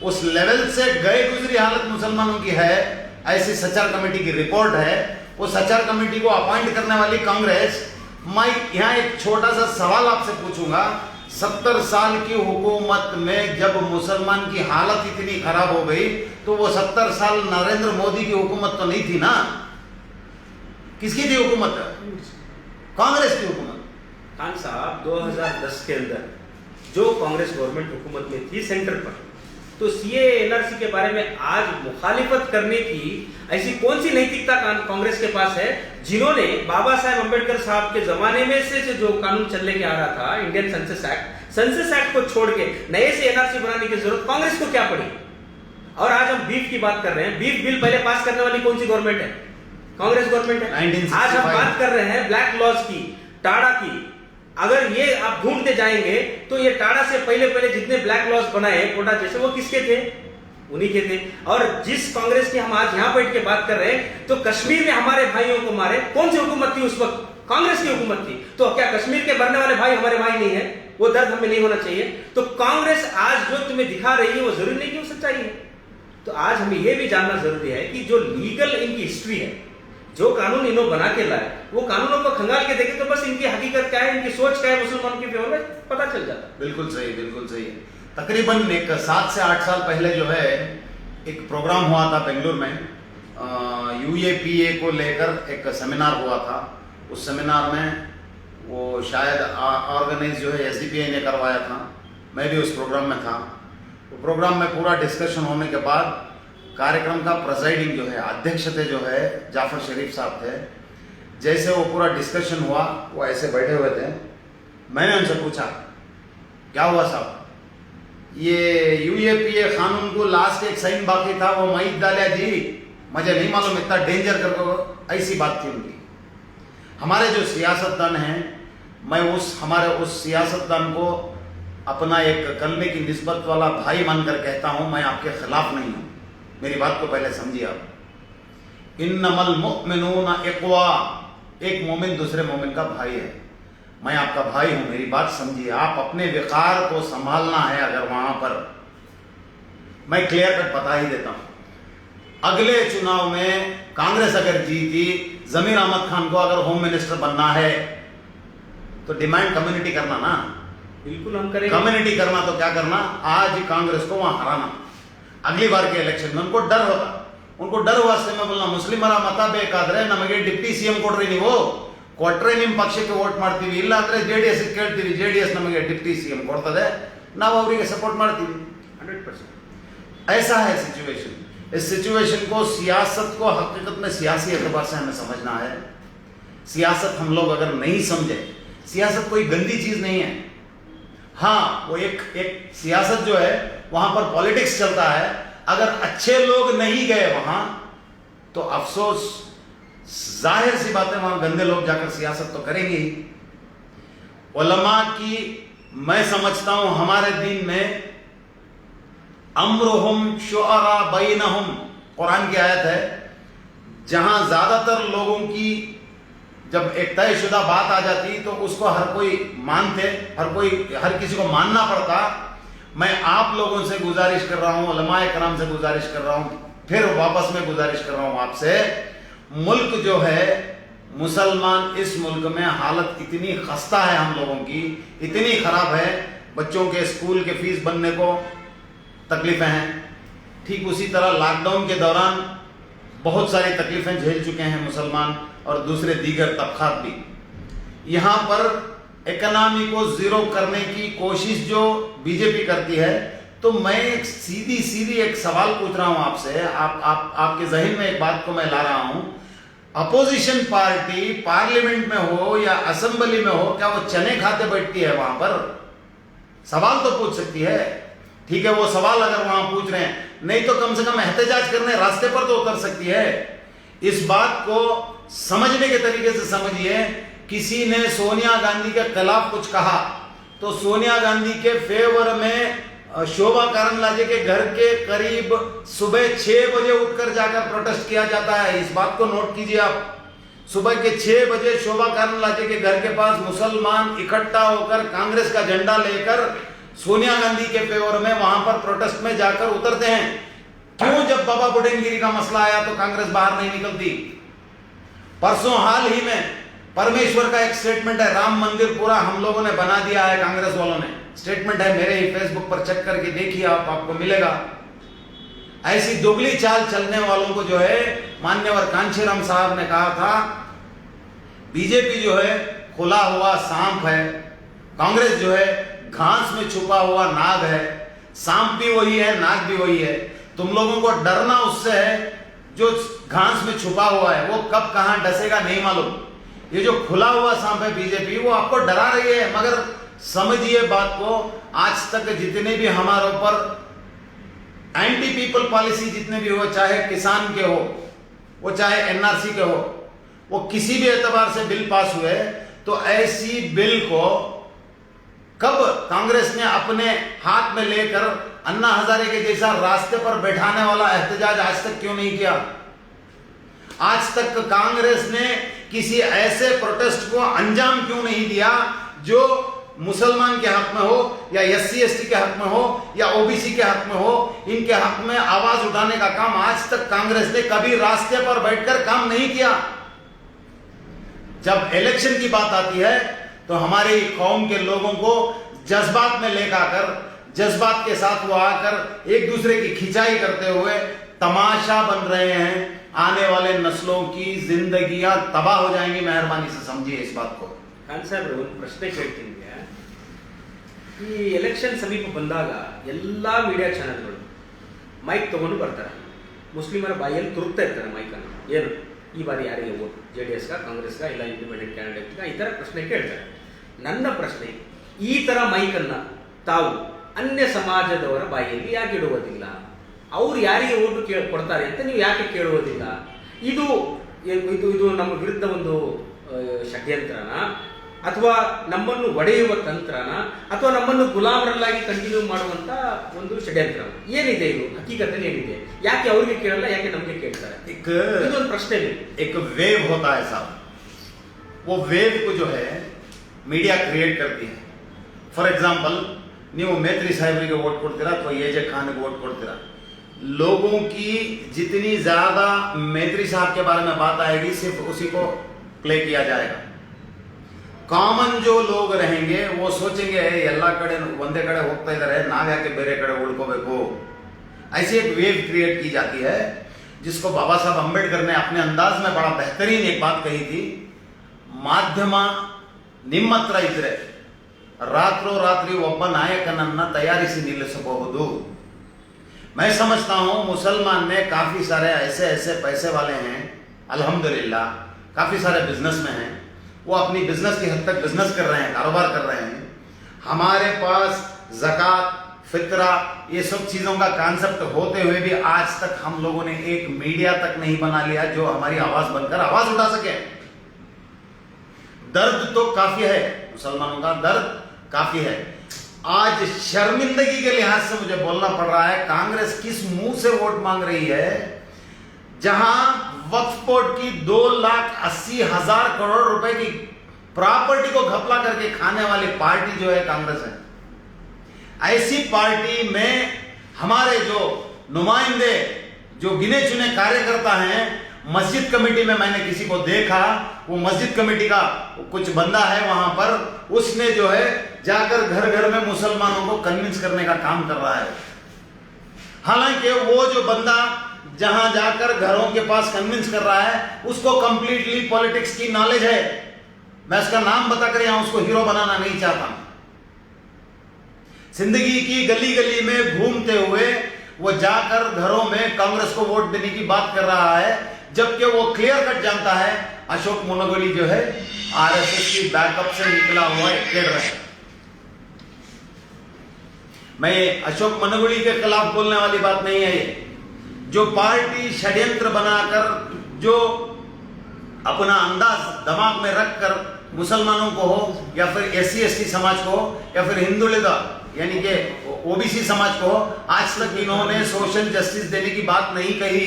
उस लेवल से गए गुजरी हालत मुसलमानों की है, ऐसी सचार कमेटी की रिपोर्ट है। वो सचार कमेटी को अपॉइंट करने वाली कांग्रेस। मैं यहां एक छोटा सा सवाल आपसे पूछूंगा, 70 साल की हुकूमत में जब मुसलमान की हालत इतनी खराब हो गई तो वो 70 साल नरेंद्र मोदी की हुकूमत तो नहीं थी ना? किसकी थी हुकूमत? कांग्रेस की हुकूमत। खान साहब 2010 के अंदर जो कांग्रेस गवर्नमेंट हुकूमत में थी सेंटर पर, तो सीए एनआरसी के बारे में आज मुखालिफत करने की ऐसी कौन सी नैतिकता कांग्रेस के पास है, जिन्होंने बाबा साहेब अम्बेडकर साहब के जमाने में से जो कानून चलने के आ रहा था, इंडियन सेंसस एक्ट को छोड़ के नए से एनआरसी बनाने की जरूरत कांग्रेस को क्या पड़ी? और आज हम बीफ की बात कर रहे हैं। बीफ बिल पहले पास करने वाली कौन सी गवर्नमेंट है? कांग्रेस गवर्नमेंट है। 1965। आज हम बात कर रहे हैं ब्लैक लॉज की, टाडा की। अगर ये आप ढूंढते जाएंगे तो ये टाडा से पहले जितने ब्लैक लॉज बनाए कोटा जैसे, वो किसके थे? उन्हीं के थे। और जिस कांग्रेस की हम आज यहां बैठ के बात कर रहे हैं, तो कश्मीर में हमारे भाइयों को मारे, कौन सी हुकूमत थी उस वक्त? कांग्रेस की हुकूमत थी। तो क्या कश्मीर के मरने वाले भाई हमारे भाई नहीं है? वो दर्द हमें नहीं होना चाहिए? तो कांग्रेस आज जो तुम्हें दिखा रही है वो जरूरी नहीं कि वो सच्चाई है। तो आज हमें यह भी जानना जरूरी है कि जो लीगल इनकी हिस्ट्री है, जो कानून इन्होंने बना के लाए, वो कानूनों को खंगाल के देखे तो बस इनकी हकीकत क्या है, इनकी सोच क्या है मुसलमान के फेवर में पता चल जाता। बिल्कुल सही, बिल्कुल सही है। तकरीबन एक 7 से 8 साल पहले जो है एक प्रोग्राम हुआ था बेंगलुरु में, यूएपीए को लेकर एक सेमिनार हुआ था। उस सेमिनार में वो शायद ऑर्गेनाइज जो है एसडीपीआई ने करवाया था, मैं भी उस प्रोग्राम में था। वो प्रोग्राम में पूरा डिस्कशन होने के बाद कार्यक्रम का प्रेसाइडिंग जो है, अध्यक्षते जो है जाफर शरीफ साहब थे। जैसे वो पूरा डिस्कशन हुआ, वो ऐसे बैठे हुए थे। मैंने उनसे पूछा क्या हुआ साहब, ये यूएपीए कानून को लास्ट एक साइन बाकी था, वो मईद डालिया जी, मुझे नहीं मालूम इतना डेंजर करके, ऐसी बात थी उनकी। हमारे जो सियासतदान हैं, मैं हमारे उस सियासतदान को अपना एक कलमे की निस्बत वाला भाई मानकर कहता हूं, मैं आपके खिलाफ नहीं हूं। मेरी बात को पहले समझिए आप। इन्नमल मुमिनूना इख्वा, एक मोमिन दूसरे मोमिन का भाई है। मैं आपका भाई हूं, मेरी बात समझिए। आप अपने विकार को संभालना है। अगर वहां पर मैं क्लियर कट बता ही देता हूं, अगले चुनाव में कांग्रेस अगर जीती, जमीर अहमद खान को अगर होम मिनिस्टर बनना है तो डिमांड कम्युनिटी करना ना। बिल्कुल हम करेंगे कम्युनिटी करना। तो क्या करना, आज कांग्रेस को वहां हराना। अगली बार के इलेक्शन में उनको डर होता, उनको डर हुआ में बोलना मुस्लिमರ ಮತ ಬೇಕಾದ್ರೆ ನಮಗೆ ಡಿಪ್ಟಿ ಸಿಎಂ ಕೊಡ್ರಿ, ನೀವು ಕೊಟ್ರೆ ನಿಮ್ಮ ಪಕ್ಷಕ್ಕೆ ವೋಟ್ ಮಾಡ್ತೀವಿ, ಇಲ್ಲ ಅಂದ್ರೆ ಜೆಡಿಎಸ್ ಕೇಳ್ತೀವಿ, ಜೆಡಿಎस ನಮಗೆ ಡಿಪ್ಟಿ ಸಿಎಂ ಕೊಡ್ತದೆ, ನಾವು ಅವರಿಗೆ ಸपोर्ट ಮಾಡ್ತೀವಿ। 100% ऐसा है सिचुएशन। इस सिचुएशन को, सियासत को हकीकत में सियासी एतबार से हमें समझना है। सियासत हम लोग अगर नहीं समझे, सियासत कोई गंदी चीज नहीं है। हाँ, वो एक सियासत जो है वहां पर पॉलिटिक्स चलता है। अगर अच्छे लोग नहीं गए वहां तो अफसोस, जाहिर सी बात है वहां गंदे लोग जाकर सियासत तो करेंगे ही। उलमा की मैं समझता हूं हमारे दीन में अम्रुहुम शुअरा बैनहुम, कुरान की आयत है, जहां ज्यादातर लोगों की जब एक तयशुदा बात आ जाती तो उसको हर कोई मानते, हर किसी को मानना पड़ता। मैं आप लोगों से गुजारिश कर रहा हूं, उलमाए कराम से गुजारिश कर रहा हूं, फिर वापस में गुजारिश कर रहा हूं आपसे, मुल्क जो है मुसलमान, इस मुल्क में हालत इतनी खस्ता है हम लोगों की, इतनी खराब है, बच्चों के स्कूल के फीस बनने को तकलीफें हैं। ठीक उसी तरह लॉकडाउन के दौरान बहुत सारी तकलीफें झेल चुके हैं मुसलमान और दूसरे दीगर तबकात भी। यहाँ पर इकोनॉमी को जीरो करने की कोशिश जो बीजेपी करती है, तो मैं एक सीधी एक सवाल पूछ रहा हूं आपसे, आपके जहन में एक बात को मैं ला रहा हूं। अपोजिशन पार्टी पार्लियामेंट में हो या असेंबली में हो, क्या वो चने खाते बैठती है वहां पर? सवाल तो पूछ सकती है। ठीक है, वो सवाल अगर वहां पूछ रहे हैं, नहीं तो कम से कम एहतजाज करने रास्ते पर तो उतर सकती है। इस बात को समझने के तरीके से समझिए, किसी ने सोनिया गांधी के खिलाफ कुछ कहा तो सोनिया गांधी के फेवर में शोभा करंदलाजे के घर के करीब सुबह 6 बजे उठकर जाकर प्रोटेस्ट किया जाता है। इस बात को नोट कीजिए आप। सुबह के 6 बजे शोभा करंदलाजे के घर के पास मुसलमान इकट्ठा होकर कांग्रेस का झंडा लेकर सोनिया गांधी के फेवर में वहां पर प्रोटेस्ट में जाकर उतरते हैं। क्यों? जब बाबा बुडनगिरी का मसला आया तो कांग्रेस बाहर नहीं निकलती। परसों हाल ही में परमेश्वर का एक स्टेटमेंट है, राम मंदिर पूरा हम लोगों ने बना दिया है, कांग्रेस वालों ने। स्टेटमेंट है, मेरे ही फेसबुक पर चेक करके देखिए, आपको मिलेगा। ऐसी दुगली चाल चलने वालों को जो है मान्यवर कांशीराम साहब ने कहा था, बीजेपी जो है खुला हुआ सांप है, कांग्रेस जो है घास में छुपा हुआ नाग है। सांप भी वही है, नाग भी वही है। तुम लोगों को डरना उससे है जो घास में छुपा हुआ है, वो कब कहां डसेगा नहीं मालूम। ये जो खुला हुआ सांप है बीजेपी, वो आपको डरा रही है। मगर समझिए बात को, आज तक जितने भी हमारे ऊपर एंटी पीपल पॉलिसी जितने भी हो, चाहे किसान के हो, वो चाहे एनआरसी के हो, वो किसी भी एतबार से बिल पास हुए, तो ऐसी बिल को कब कांग्रेस ने अपने हाथ में लेकर अन्ना हजारे के जैसा रास्ते पर बैठाने वाला एहतजाज आज तक क्यों नहीं किया? आज तक कांग्रेस ने किसी ऐसे प्रोटेस्ट को अंजाम क्यों नहीं दिया जो मुसलमान के हक में हो या एससी एसटी के हक में हो या ओबीसी के हक में हो? इनके हक में आवाज उठाने का काम आज तक कांग्रेस ने कभी रास्ते पर बैठकर काम नहीं किया। जब इलेक्शन की बात आती है तो हमारी कौम के लोगों को जज्बात में लेकर, जज्बात के साथ वो आकर एक दूसरे की खिंचाई करते हुए तमाशा बन रहे हैं। आने वाले नस्लों की जिंदगियां तबाह हो जाएंगी। मेहरबानी से समझिए इस बात को। ಖಾನ್ ಸಾಹೇಬ್ರು ಒಂದು ಪ್ರಶ್ನೆ ಕೇಳ್ತೀನಿ. ಈ ಎಲೆಕ್ಷನ್ ಸಮೀಪ ಬಂದಾಗ ಎಲ್ಲ ಮೀಡಿಯಾ ಚಾನೆಲ್ಗಳು ಮೈಕ್ ತಗೊಂಡು ಬರ್ತಾರೆ, ಮುಸ್ಲಿಮರ ಬಾಯಲ್ಲಿ ತುರುಕ್ತಾ ಇರ್ತಾರೆ ಮೈಕನ್ನು. ಏನು ಈ ಬಾರಿ ಯಾರಿಗೆ ಓಟ್, JDSಗ, ಕಾಂಗ್ರೆಸ್ಗ, ಇಲ್ಲ ಇಂಡಿಪೆಂಡೆಂಟ್ ಕ್ಯಾಂಡಿಡೇಟ್ಗ, ಈ ಥರ ಪ್ರಶ್ನೆ ಕೇಳ್ತಾರೆ. ನನ್ನ ಪ್ರಶ್ನೆ, ಈ ಥರ ಮೈಕನ್ನು ತಾವು ಅನ್ಯ ಸಮಾಜದವರ ಬಾಯಲ್ಲಿ ಯಾಕೆ ಇಡುವುದಿಲ್ಲ? ಅವ್ರು ಯಾರಿಗೆ ಓಟು ಕೊಡ್ತಾರೆ ಅಂತ ನೀವು ಯಾಕೆ ಕೇಳುವುದಿಲ್ಲ? ಇದು ಇದು ಇದು ನಮ್ಮ ವಿರುದ್ಧ ಒಂದು ಷಡ್ಯಂತ್ರನ, ಅಥವಾ ನಮ್ಮನ್ನು ಒಡೆಯುವ ತಂತ್ರನ, ಅಥವಾ ನಮ್ಮನ್ನು ಗುಲಾಮರಲ್ಲಾಗಿ ಕಂಟಿನ್ಯೂ ಮಾಡುವಂತ ಒಂದು ಷಡ್ಯಂತ್ರ ಏನಿದೆ? ಇದು ಹಕೀಕತಲ್ಲಿ ಏನಿದೆ? ಯಾಕೆ ಅವ್ರಿಗೆ ಕೇಳಲ್ಲ, ಯಾಕೆ ನಮಗೆ ಕೇಳ್ತಾರೆ? ಇದೊಂದು ಪ್ರಶ್ನೆ. एक वेव होता है साहब, वो वेव को जो है मीडिया क्रिएट करती है. फॉर एग्जांपल, ನೀವು ಮೇತ್ರಿ ಸಾಹೇಬರಿಗೆ वोट ಕೊಡ್ತೀರಾ ಅಥವಾ एजे खान को वोट ಕೊಡ್ತೀರಾ, लोगों की जितनी ज्यादा मेत्री साहब के बारे में बात आएगी सिर्फ उसी को प्ले किया जाएगा. ಕಾಮನ್ जो लोग रहेंगे वो सोचेंगे ಎಲ್ಲ ಕಡೆ ಒಂದೇ ಕಡೆ ಹೋಗ್ತಾ ಇದ್ದಾರೆ, ನಾವ್ ಯಾಕೆ ಬೇರೆ ಕಡೆ ಉಳ್ಕೋಬೇಕು. ऐसी एक वेव क्रिएट की जाती है जिसको बाबा साहब अंबेडकर ने अपने अंदाज में बड़ा बेहतरीन एक बात कही थी, ಮಾಧ್ಯಮ ನಿಮ್ಮ ಹತ್ರ ಇದ್ರೆ ರಾತ್ರೋರಾತ್ರಿ ಒಬ್ಬ ನಾಯಕನನ್ನ ತಯಾರಿಸಿ ನಿಲ್ಲಿಸಬಹುದು. मैं समझता हूं मुसलमान में काफी सारे ऐसे पैसे वाले हैं, अल्हम्दुलिल्लाह, काफी सारे बिजनेस में हैं, वो अपनी बिजनेस की हद तक बिजनेस कर रहे हैं, कारोबार कर रहे हैं. हमारे पास ज़कात, फितरा, ये सब चीजों का कॉन्सेप्ट होते हुए भी आज तक हम लोगों ने एक मीडिया तक नहीं बना लिया जो हमारी आवाज बनकर आवाज उठा सके. दर्द तो काफी है, मुसलमानों का दर्द काफी है. आज शर्मिंदगी के लिहाज से मुझे बोलना पड़ रहा है, कांग्रेस किस मुंह से वोट मांग रही है, जहां वक्फ बोर्ड की 2,80,000 करोड़ रुपए की प्रॉपर्टी को घपला करके खाने वाली पार्टी जो है कांग्रेस है। ऐसी पार्टी में हमारे जो नुमाइंदे, जो गिने चुने कार्यकर्ता हैं, मस्जिद कमेटी में मैंने किसी को देखा, वो मस्जिद कमेटी का कुछ बंदा है वहां पर, उसने जो है जाकर घर घर में मुसलमानों को कन्विंस करने का काम कर रहा है। हालांकि वो जो बंदा जहां जाकर घरों के पास कन्विंस कर रहा है उसको कंप्लीटली पॉलिटिक्स की नॉलेज है। मैं उसका नाम बताकर यहां उसको हीरो बनाना नहीं चाहता। जिंदगी की गली गली में घूमते हुए वो जाकर घरों में कांग्रेस को वोट देने की बात कर रहा है, जबकि वो क्लियर कट जानता है अशोक मनोगोली जो है आरएसएस की बैकअप से निकला हुआ एक कैडर है। मैं अशोक मनोगोली के खिलाफ बोलने वाली बात नहीं है। ये जो पार्टी षड्यंत्र बनाकर, जो अपना अंदाज दिमाग में रखकर मुसलमानों को हो या फिर एससी एसटी समाज को हो या फिर हिंदुलिज्म यानी कि ओबीसी समाज को हो, आज तक इन्होंने सोशल जस्टिस देने की बात नहीं कही।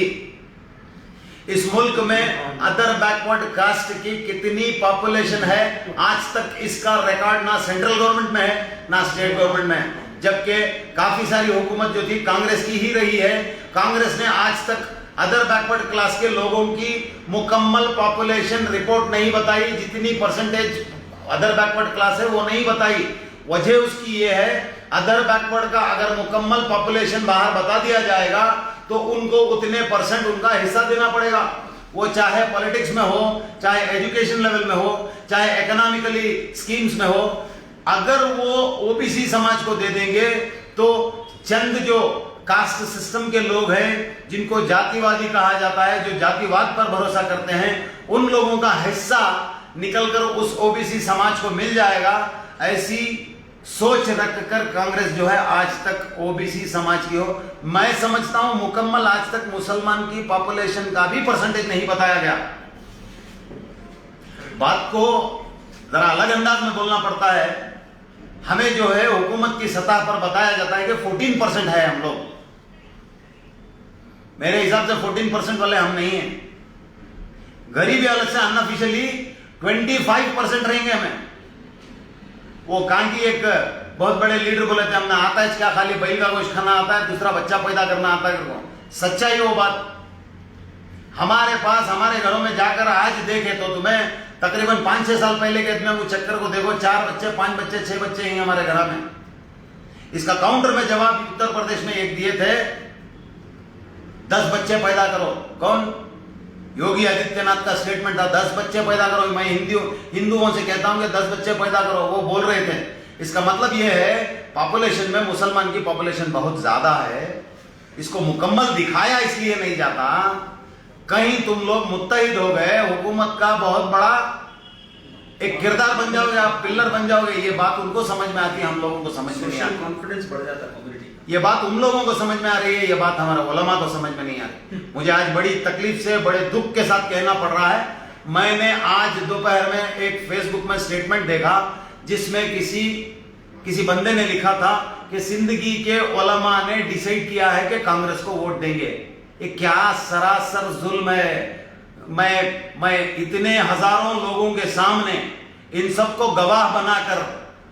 इस मुल्क में अदर बैकवर्ड कास्ट की कितनी पॉपुलेशन है, आज तक इसका रिकॉर्ड ना सेंट्रल गवर्नमेंट में है ना स्टेट गवर्नमेंट में है। जबकि काफी सारी हुकूमत जो थी कांग्रेस की ही रही है। कांग्रेस ने आज तक अदर बैकवर्ड क्लास के लोगों की मुकम्मल पॉपुलेशन रिपोर्ट नहीं बताई, जितनी परसेंटेज अदर बैकवर्ड क्लास है वो नहीं बताई। वजह उसकी ये है, अदर बैकवर्ड का अगर मुकम्मल पॉपुलेशन बाहर बता दिया जाएगा तो उनको उतने परसेंट उनका हिस्सा देना पड़ेगा। वो चाहे पॉलिटिक्स में हो, चाहे एजुकेशन लेवल में हो, चाहे इकोनॉमिकली स्कीम्स में हो। अगर वो ओबीसी समाज को दे देंगे तो चंद जो कास्ट सिस्टम के लोग हैं, जिनको जातिवादी कहा जाता है, जो जातिवाद पर भरोसा करते हैं, उन लोगों का हिस्सा निकलकर उस ओबीसी समाज को मिल जाएगा। ऐसी सोच रखकर कांग्रेस जो है आज तक ओबीसी समाज की हो। मैं समझता हूं मुकम्मल आज तक मुसलमान की पॉपुलेशन का भी परसेंटेज नहीं बताया गया। बात को जरा अलग अंदाज में बोलना पड़ता है। हमें जो है हुकूमत की सतह पर बताया जाता है कि 14% है हम लोग। मेरे हिसाब से 14% वाले हम नहीं हैं। गरीबी हालत से अनऑफिशियली 25% रहेंगे हमें। वो कांकी एक बहुत बड़े लीडर बोले थे, हमने आता है क्या खाली बैल का गोश्त खाना आता है, दूसरा बच्चा पैदा करना आता है। सच्चाई वो बात। हमारे पास हमारे घरों में जाकर आज देखे तो तुम्हें तकरीबन 5-6 साल पहले के इतने चक्कर को देखो, 4 बच्चे, 5 बच्चे, 6 बच्चे हैं हमारे घर में। इसका काउंटर में जवाब उत्तर प्रदेश में एक दिए थे, 10 बच्चे पैदा करो। कौन? योगी आदित्यनाथ का स्टेटमेंट था, 10 बच्चे पैदा करो। मैं हिंदुओं से कहता हूं कि 10 बच्चे पैदा करो, वो बोल रहे थे। इसका मतलब यह है पॉपुलेशन में मुसलमान की पॉपुलेशन बहुत ज्यादा है। इसको मुकम्मल दिखाया इसलिए नहीं जाता, कहीं तुम लोग मुत्तहिद हो गए, हुकूमत का बहुत बड़ा एक किरदार बन जाओगे, आप पिल्लर बन जाओगे। ये बात उनको समझ में आती है, हम लोगों को समझ में नहीं आती। कॉन्फिडेंस बढ़ जाता है कम्युनिटी। ये बात उन लोगों को समझ में आ रही है, ये बात हमारे उलमा को समझ में नहीं आ रही। मुझे आज बड़ी तकलीफ से, बड़े दुख के साथ कहना पड़ रहा है, मैंने आज दोपहर में एक फेसबुक में स्टेटमेंट देखा जिसमें किसी बंदे ने लिखा था कि जिंदगी के उलमा ने डिसाइड किया है कि कांग्रेस को वोट देंगे। ये क्या सरासर जुल्म है। मैं इतने हजारों लोगों के सामने इन सबको गवाह बनाकर,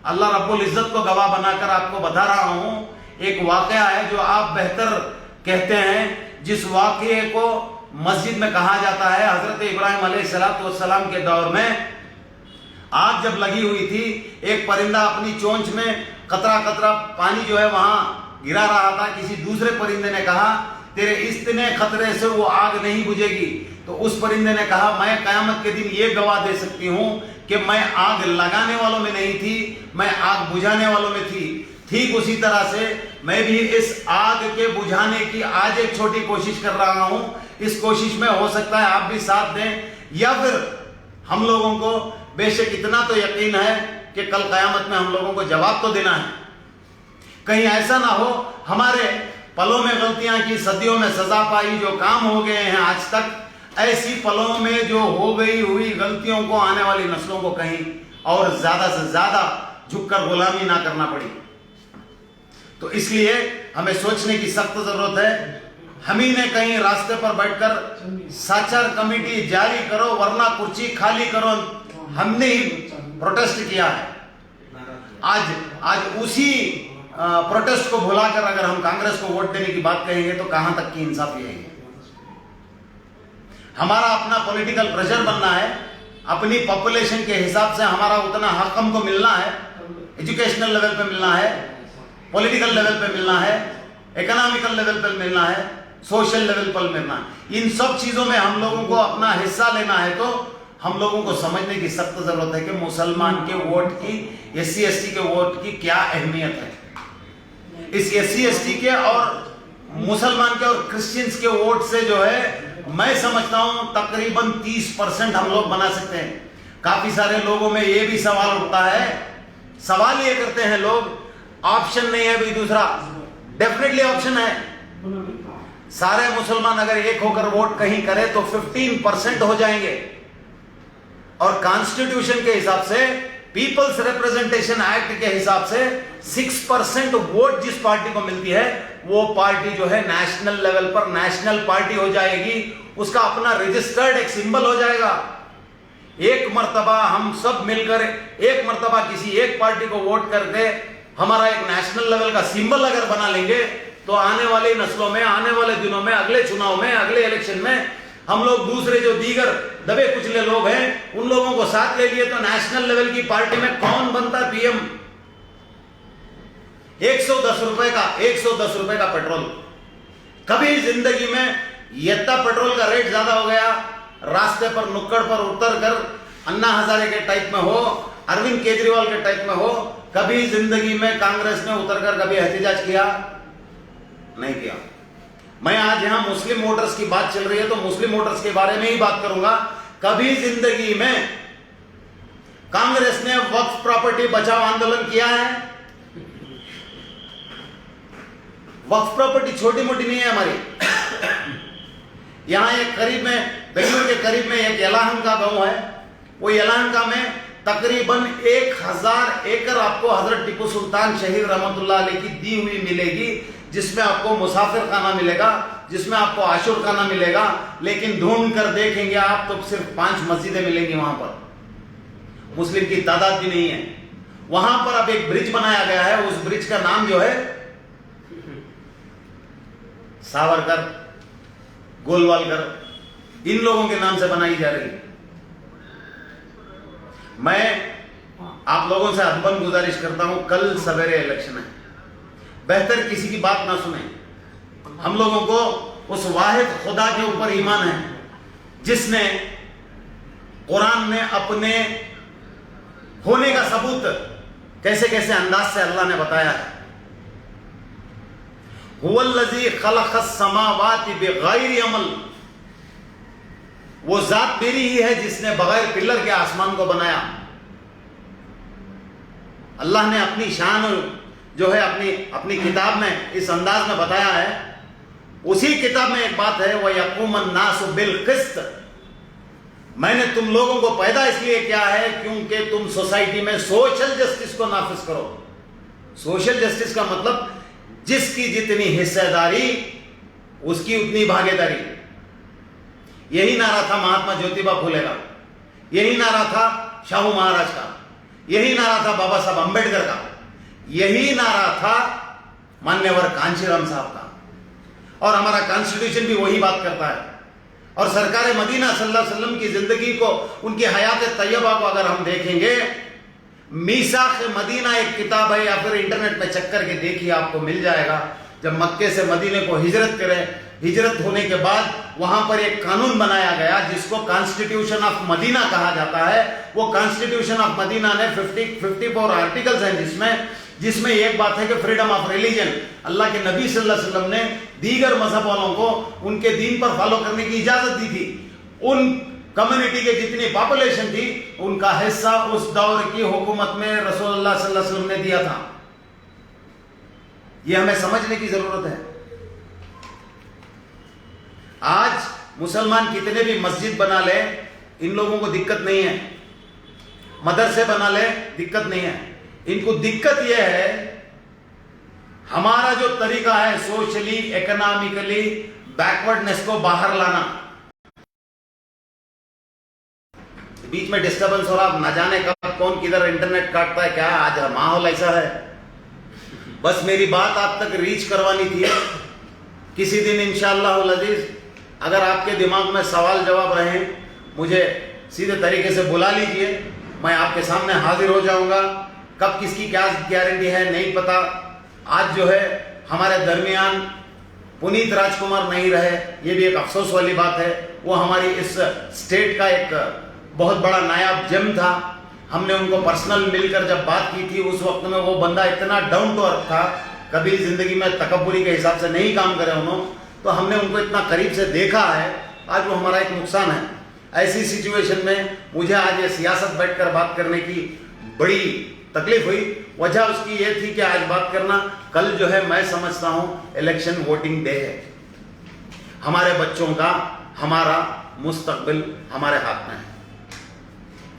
अल्लाह रब्बुल इज्जत को गवाह बनाकर आपको बता रहा हूं। एक वाकया है जो आप बेहतर कहते हैं, जिस वाकये को मस्जिद में कहा जाता है। हजरत इब्राहिम अलैहिस्सलाम के दौर में आग जब लगी हुई थी, एक परिंदा अपनी चोंच में कतरा कतरा पानी जो है वहां गिरा रहा था। किसी दूसरे परिंदे ने कहा, तेरे इतने खतरे से वो आग नहीं बुझेगी। तो उस परिंदे ने कहा, मैं कयामत के दिन ये गवाह दे सकती हूं कि मैं आग लगाने वालों में नहीं थी, मैं आग बुझाने वालों में थी। ठीक उसी तरह से मैं भी इस आग के बुझाने की आज एक छोटी कोशिश कर रहा हूं। इस कोशिश में हो सकता है आप भी साथ दें, या फिर हम लोगों को बेशक इतना तो यकीन है कि कल कयामत में हम लोगों को जवाब तो देना है। कहीं ऐसा ना हो हमारे पलों में गलतियां की, सदियों में सजा पाई, जो काम हो गए हैं आज तक, ऐसी पलों में जो हो गई हुई गलतियों को आने वाली नस्लों को कहीं और ज्यादा से ज्यादा झुककर गुलामी ना करना पड़ी। तो इसलिए हमें सोचने की सख्त जरूरत है। हम ही ने कहीं रास्ते पर बैठकर साचार कमेटी जारी करो वरना कुर्सी खाली करो, हमने ही प्रोटेस्ट किया है। आज उसी प्रोटेस्ट को भुलाकर अगर हम कांग्रेस को वोट देने की बात कहेंगे तो कहां तक की इंसाफी है? हमारा अपना पॉलिटिकल प्रेशर बनना है, अपनी पॉपुलेशन के हिसाब से हमारा उतना हक हमको मिलना है, एजुकेशनल लेवल पे मिलना है, पॉलिटिकल लेवल पे मिलना है, इकोनॉमिकल लेवल पे मिलना है, सोशल लेवल पर मिलना है। इन सब चीजों में हम लोगों को अपना हिस्सा लेना है तो हम लोगों को समझने की सख्त जरूरत है कि मुसलमान के वोट की, SC ST के वोट की क्या अहमियत है। इस SC ST के और मुसलमान के और क्रिश्चियंस के वोट से जो है मैं समझता हूं तकरीबन 30% हम लोग बना सकते हैं। काफी सारे लोगों में ये भी सवाल उठता है, सवाल ये करते हैं लोग, ऑप्शन नहीं है भाई दूसरा? डेफिनेटली ऑप्शन है। सारे मुसलमान अगर एक होकर वोट कहीं करें तो 15% हो जाएंगे और कॉन्स्टिट्यूशन के हिसाब से, पीपल्स रिप्रेजेंटेशन एक्ट के हिसाब से 6% वोट जिस पार्टी को मिलती है वो पार्टी जो है नेशनल लेवल पर नेशनल पार्टी हो जाएगी, उसका अपना रजिस्टर्ड एक सिंबल हो जाएगा। एक मर्तबा हम सब मिलकर एक मर्तबा किसी एक पार्टी को वोट करके हमारा एक नेशनल लेवल का सिंबल अगर बना लेंगे तो आने वाली नस्लों में, आने वाले दिनों में, अगले चुनाव में, अगले इलेक्शन में हम लोग दूसरे जो दीगर दबे कुचले लोग हैं उन लोगों को साथ ले लिए तो नेशनल लेवल की पार्टी में कौन बनता PM? 110 रुपए का पेट्रोल। कभी जिंदगी में इतना पेट्रोल का रेट ज्यादा हो गया, रास्ते पर नुक्कड़ पर उतर कर अन्ना हजारे के टाइप में हो, अरविंद केजरीवाल के टाइप में हो, कभी जिंदगी में कांग्रेस ने उतरकर कभी एहतजाज किया? नहीं किया। मैं आज यहां मुस्लिम वोटर्स की बात चल रही है तो मुस्लिम वोटर्स के बारे में ही बात करूंगा। कभी जिंदगी में कांग्रेस ने वक्फ प्रॉपर्टी बचाओ आंदोलन किया है? वक्फ प्रॉपर्टी छोटी मोटी नहीं है हमारी। यहां एक करीब में, बेंगलुरु के करीब में एक यलहंका गांव है, वो यलहंका में तकरीबन 1000 एकड़ आपको हजरत टिप्पू सुल्तान शहीद रहमतुल्लाह अलैह की दी हुई मिलेगी, जिसमें आपको मुसाफिर खाना मिलेगा, जिसमें आपको आशुर खाना मिलेगा, लेकिन ढूंढ कर देखेंगे आप तो सिर्फ 5 मस्जिदें मिलेंगी वहां पर, मुस्लिम की तादाद भी नहीं है। वहां पर अब एक ब्रिज बनाया गया है, उस ब्रिज का नाम जो है सावरकर, गोलवालकर, इन लोगों के नाम से बनाई जा रही है। मैं आप लोगों से अदबन गुजारिश करता हूं, कल सवेरे इलेक्शन है, बेहतर किसी की बात ना सुने। हम लोगों को उस वाहिद खुदा के ऊपर ईमान है जिसने कुरान में अपने होने का सबूत कैसे कैसे अंदाज से अल्लाह ने बताया है। हुवल्लज़ी खलक़स समावाति बिग़ैरि अमल, वो जात मेरी ही है जिसने बगैर पिलर के आसमान को बनाया। अल्लाह ने अपनी शान जो है अपनी किताब में इस अंदाज में बताया है। उसी किताब में एक बात है, वह यक़ूमुन नासु बिल क़िस्त, मैंने तुम लोगों को पैदा इसलिए किया है क्योंकि तुम सोसाइटी में सोशल जस्टिस को नाफिज करो। सोशल जस्टिस का मतलब जिसकी जितनी हिस्सेदारी उसकी उतनी भागीदारी। यही नारा था महात्मा ज्योतिबा फुले का, यही नारा था शाहू महाराज का, यही नारा था बाबा साहब अंबेडकर का, यही नारा था मान्यवर कांशीराम साहब का, और हमारा कॉन्स्टिट्यूशन भी वही बात करता है। और सरकार मदीना सल्लल्लाहु अलैहि वसल्लम की जिंदगी को, उनकी हयात तैयबा को अगर हम देखेंगे, मीसाख मदीना एक किताब है, या फिर इंटरनेट पे चेक करके देखिए आपको मिल जाएगा। जब मक्के से मदीने को हिजरत करें, हिजरत होने के बाद वहां पर एक कानून बनाया गया जिसको कॉन्स्टिट्यूशन ऑफ मदीना कहा जाता है। वो कॉन्स्टिट्यूशन ऑफ मदीना ने 54 आर्टिकल्स हैं जिसमें एक बात है कि फ्रीडम ऑफ रिलीजन, अल्लाह के नबी सल्लल्लाहु अलैहि वसल्लम ने दीगर मजहब वालों को उनके दीन पर फॉलो करने की इजाजत दी थी। उन कम्युनिटी के जितनी पॉपुलेशन थी उनका हिस्सा उस दौर की हुकूमत में रसूलुल्लाह सल्लल्लाहु अलैहि वसल्लम ने दिया था। यह हमें समझने की जरूरत है। आज मुसलमान कितने भी मस्जिद बना ले, इन लोगों को दिक्कत नहीं है, मदरसे बना ले दिक्कत नहीं है। इनको दिक्कत यह है हमारा जो तरीका है सोशली, इकोनॉमिकली बैकवर्डनेस को बाहर लाना। बीच में डिस्टरबेंस हो रहा, ना जाने कब कौन किधर इंटरनेट काटता है, क्या आज माहौल ऐसा है। बस मेरी बात आप तक रीच करवानी थी। किसी दिन इंशाअल्लाह अज़ीज अगर आपके दिमाग में सवाल जवाब रहे, मुझे सीधे तरीके से बुला लीजिए, मैं आपके सामने हाजिर हो जाऊंगा। कब किसकी क्या गारंटी है नहीं पता। आज जो है हमारे दरमियान पुनीत राजकुमार नहीं रहे, ये भी एक अफसोस वाली बात है। वो हमारी इस स्टेट का एक बहुत बड़ा नायाब जेम था। हमने उनको पर्सनल मिलकर जब बात की थी, उस वक्त में वो बंदा इतना डाउन टू अर्थ था, कभी जिंदगी में तकब्बुरी के हिसाब से नहीं काम करे उन्होंने, तो हमने उनको इतना करीब से देखा है। आज वो हमारा एक नुकसान है। ऐसी सिचुएशन में मुझे आज ये सियासत बैठकर बात करने की बड़ी तकलीफ हुई। वजह उसकी ये थी कि आज बात करना, कल जो है मैं समझता हूँ इलेक्शन वोटिंग डे है। हमारे बच्चों का, हमारा मुस्तकबिल हमारे हाथ में है।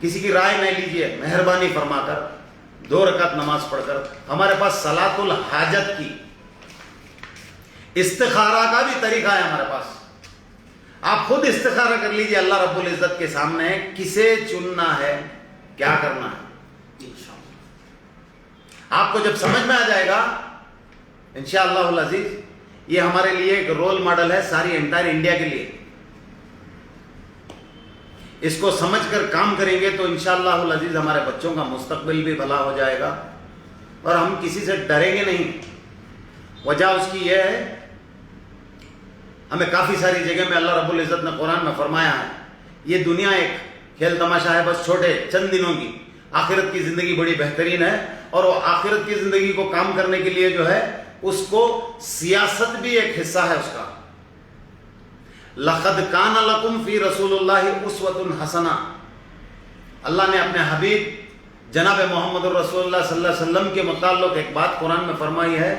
किसी की राय नहीं लीजिए, मेहरबानी फरमाकर 2 रकात नमाज पढ़कर। हमारे पास सलातुल हाजत की, इस्तिखारा का भी तरीका है हमारे पास। आप खुद इस्तिखारा कर लीजिए अल्लाह रब्बुल इज्जत के सामने, किसे चुनना है, क्या करना है। आपको जब समझ में आ जाएगा इंशाअल्लाह अज़ीज, ये हमारे लिए एक रोल मॉडल है सारी एंटायर इंडिया के लिए। इसको समझकर काम करेंगे तो इंशाअल्लाह अज़ीज हमारे बच्चों का मुस्तकबिल भी भला हो जाएगा और हम किसी से डरेंगे नहीं। वजह उसकी यह है, हमें काफ़ी सारी जगह में अल्लाह रब्बुल इज़्ज़त ने कुरान में फरमाया है, ये दुनिया एक खेल तमाशा है, बस छोटे चंद दिनों की। आखिरत की ज़िंदगी बड़ी बेहतरीन है और वो आखिरत की ज़िंदगी को काम करने के लिए जो है उसको सियासत भी एक हिस्सा है उसका। लक़द काना लकुम फ़ी रसूलिल्लाहि उस्वतुन हसना। अल्लाह ने अपने हबीब जनाब मोहम्मद रसूलुल्लाह सल्लल्लाहु अलैहि वसल्लम के मुताल्लिक़ एक बात कुरान में फरमाई है,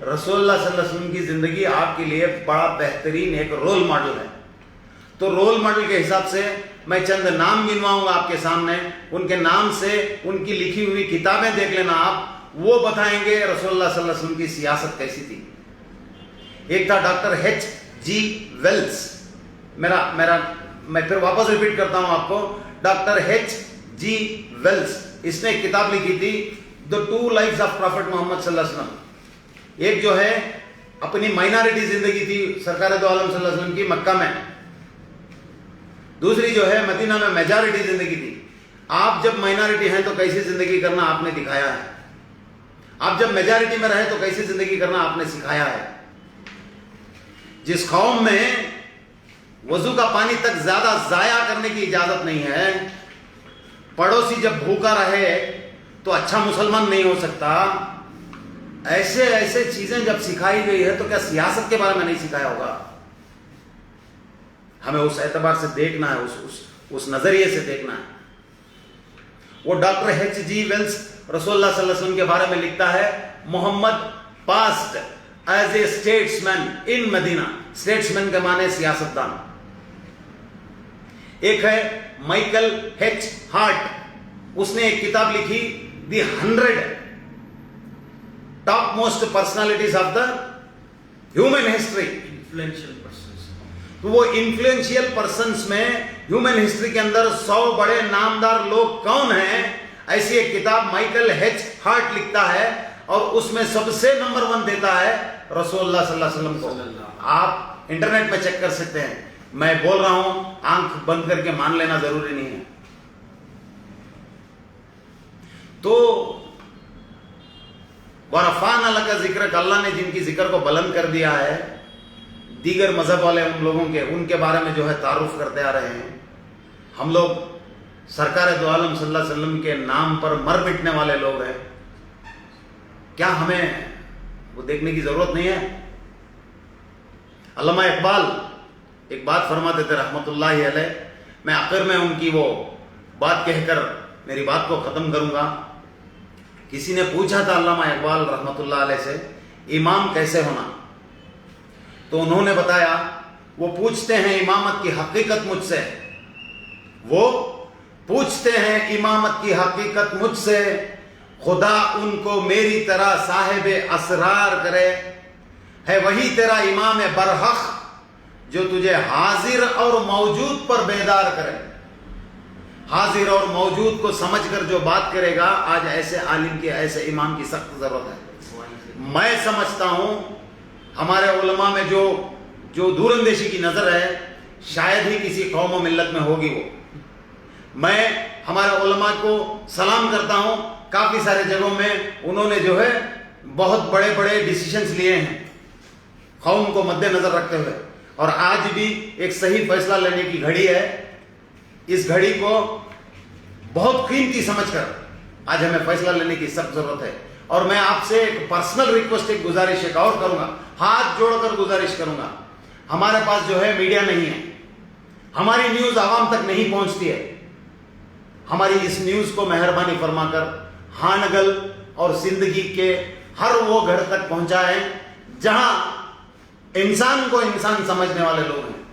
रसूलुल्लाह सल्लल्लाहु अलैहि वसल्लम की ज़िंदगी आपके लिए बड़ा बेहतरीन एक रोल मॉडल है। तो रोल मॉडल के हिसाब से मैं चंद नाम गिनवाऊंगा आपके सामने, उनके नाम से उनकी लिखी हुई किताबें देख लेना आप, वो बताएंगे रसूलुल्लाह सल्लल्लाहु अलैहि वसल्लम की सियासत कैसी थी। एक था डॉक्टर H.G. वेल्स। मैं फिर वापस रिपीट करता हूं आपको, डॉक्टर H.G. वेल्स, इसने एक किताब लिखी थी the 2 lives of prophet Muhammad सल्लल्लाहु अलैहि वसल्लम। एक जो है अपनी माइनॉरिटी जिंदगी थी सरकार दो आलम सल्लल्लाहु अलैहि वसल्लम की मक्का में, दूसरी जो है मदीना में मेजॉरिटी जिंदगी थी। आप जब माइनॉरिटी हैं तो कैसी जिंदगी करना आपने दिखाया है, आप जब मेजॉरिटी में रहे तो कैसी जिंदगी करना आपने सिखाया है। जिस कौम में वजू का पानी तक ज्यादा जाया करने की इजाजत नहीं है, पड़ोसी जब भूखा रहे तो अच्छा मुसलमान नहीं हो सकता, ऐसे ऐसे चीजें जब सिखाई गई है तो क्या सियासत के बारे में नहीं सिखाया होगा। हमें उस एतबार से देखना है, उस नजरिए से देखना है। वो डॉक्टर H.G. वेल्स रसूलुल्लाह सल्लल्लाहु अलैहि वसल्लम के बारे में लिखता है, Muhammad past as a statesman in Medina. Statesman के माने सियासतदान। एक है माइकल H. हार्ट, उसने एक किताब लिखी दी 100 top most personalities of the human history. Influential persons, तो वो इन्फ्लुएंशियल पर्सन्स में ह्यूमन हिस्ट्री के अंदर 100 बड़े नामदार लोग कौन हैं, ऐसी एक किताब माइकल H. हार्ट लिखता है और उसमें सबसे नंबर 1 देता है रसूलुल्लाह सल्लल्लाहु अलैहि वसल्लम को। आप इंटरनेट में चेक कर सकते हैं, मैं बोल रहा हूं, आंख बंद करके मान लेना जरूरी नहीं है। तो वरफ़ाना लका ज़िक्र, अल्लाह ने जिनकी जिक्र को बुलंद कर दिया है, दीगर मजहब वाले उन लोगों के, उनके बारे में जो है तारुफ करते आ रहे हैं। हम लोग सरकार दो आलम सल्लल्लाहु अलैहि वसल्लम के नाम पर मर मिटने वाले लोग हैं, क्या हमें वो देखने की जरूरत नहीं है? अल्लामा इकबाल एक बात फरमाते थे रहमतुल्लाहि अलैह, मैं आखिर में उनकी वो बात कहकर मेरी बात को खत्म करूंगा। किसी ने पूछा था अल्लामा इकबाल रहमतुल्लाह अलैह से, इमाम कैसे होना? तो उन्होंने बताया, वो पूछते हैं इमामत की हकीकत मुझसे, वो पूछते हैं इमामत की हकीकत मुझसे, खुदा उनको मेरी तरह साहिब असरार करे, है वही तेरा इमाम बरहक जो तुझे हाजिर और मौजूद पर बेदार करे। हाजिर और मौजूद को समझकर जो बात करेगा, आज ऐसे आलिम की, ऐसे इमाम की सख्त जरूरत है। मैं समझता हूं हमारे उलमा में जो दूरंदेशी की नजर है, शायद ही किसी कौम और मिल्लत में होगी वो। मैं हमारे उलमा को सलाम करता हूं, काफी सारे जगहों में उन्होंने जो है बहुत बड़े बड़े डिसीजंस लिए हैं कौम को मद्देनजर रखते हुए, और आज भी एक सही फैसला लेने की घड़ी है। इस घड़ी को बहुत कीमती समझकर आज हमें फैसला लेने की सख्त जरूरत है। और मैं आपसे एक पर्सनल रिक्वेस्ट, एक गुजारिश एक और करूंगा, हाथ जोड़कर गुजारिश करूंगा। हमारे पास जो है मीडिया नहीं है, हमारी न्यूज आवाम तक नहीं पहुंचती है। हमारी इस न्यूज को मेहरबानी फरमाकर हानगल और जिंदगी के हर वो घर तक पहुंचाएं जहां इंसान को इंसान समझने वाले लोग हैं।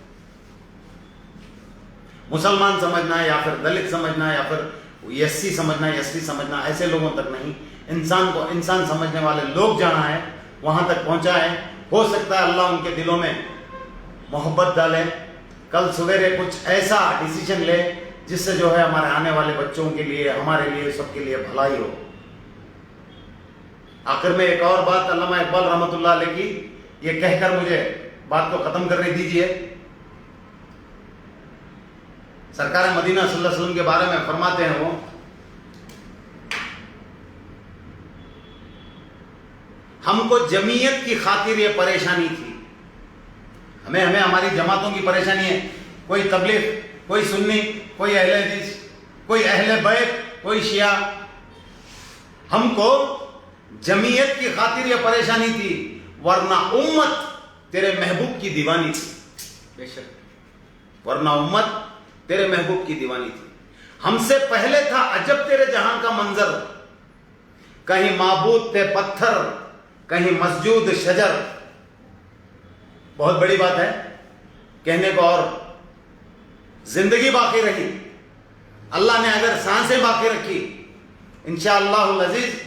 मुसलमान समझना है या फिर दलित समझना है या फिर एससी समझना है, एसटी समझना, ऐसे लोगों तक नहीं, इंसान को इंसान समझने वाले लोग जहां है वहां तक पहुंचाएं। हो सकता है अल्लाह उनके दिलों में मोहब्बत डाले, कल सवेरे कुछ ऐसा डिसीजन ले जिससे जो है हमारे आने वाले बच्चों के लिए, हमारे लिए, सबके लिए भलाई हो। आखिर में एक और बात अल्लामा इकबाल रहमतुल्लाह अलैह की, ये कहकर मुझे बात को खत्म करने दीजिए। सरकार मदीना सल्लल्लाहु अलैहि वसल्लम के बारे में फरमाते हैं वो, हमको जमीयत की खातिर ये परेशानी थी। हमें हमारी जमातों की परेशानी है, कोई तबलीग, कोई सुन्नी, कोई अहले हदीस, कोई अहले बैत, कोई शिया। हमको जमीयत की खातिर ये परेशानी थी, वरना उम्मत तेरे महबूब की दीवानी थी। बेशक, वरना उम्मत तेरे महबूब की दीवानी थी। हमसे पहले था अजब तेरे जहां का मंजर, कहीं माबूद थे पत्थर, कहीं मस्जूद शजर। बहुत बड़ी बात है कहने को, और जिंदगी बाकी रही, अल्लाह ने अगर सांसें बाकी रखी, इंशाअल्लाह अजीज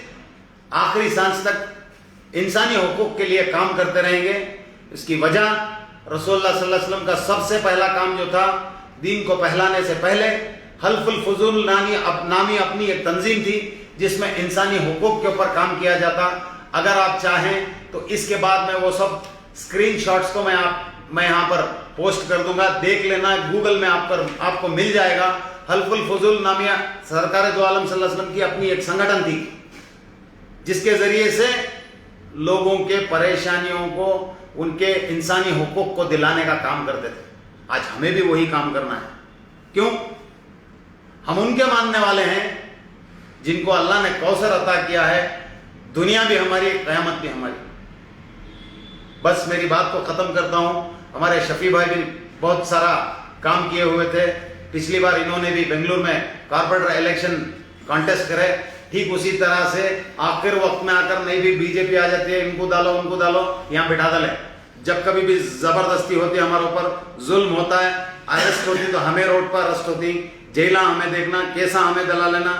आखिरी सांस तक इंसानी हुकूक के लिए काम करते रहेंगे। इसकी वजह रसूलुल्लाह सल्लल्लाहु अलैहि वसल्लम का सबसे पहला काम जो था, दीन को फैलाने से पहले हल्फुल फुजूल नामी अपनी एक तंजीम थी जिसमें इंसानी हुकूक के ऊपर काम किया जाता। अगर आप चाहें तो इसके बाद में वो सब स्क्रीनशॉट्स को मैं यहाँ पर पोस्ट कर दूंगा, देख लेना, गूगल में आपको मिल जाएगा। हल्फुल फुजूल नामिया सरकार दो आलम सल्लल्लाहु अलैहि वसल्लम की अपनी एक संगठन थी जिसके जरिए से लोगों के परेशानियों को, उनके इंसानी हुकूक को दिलाने का काम करते थे। आज हमें भी वही काम करना है। क्यों? हम उनके मानने वाले हैं जिनको अल्लाह ने कौसर अता किया है, दुनिया भी हमारी, क़यामत भी हमारी। बस मेरी बात को खत्म करता हूं। हमारे शफी भाई भी बहुत सारा काम किए हुए थे। पिछली बार इन्होंने भी बेंगलुरु में कॉर्पोरेटर इलेक्शन कॉन्टेस्ट करे, ठीक उसी तरह से आखिर वक्त में आकर नहीं भी बीजेपी आ जाती है, इनको डालो उनको डालो, यहां बिठा डाले। जब कभी भी जबरदस्ती होती है, हमारे ऊपर जुल्म होता है, अरेस्ट होती तो हमें रोड पर अरेस्ट होती, जेला हमें देखना, कैसा हमें दला लेना,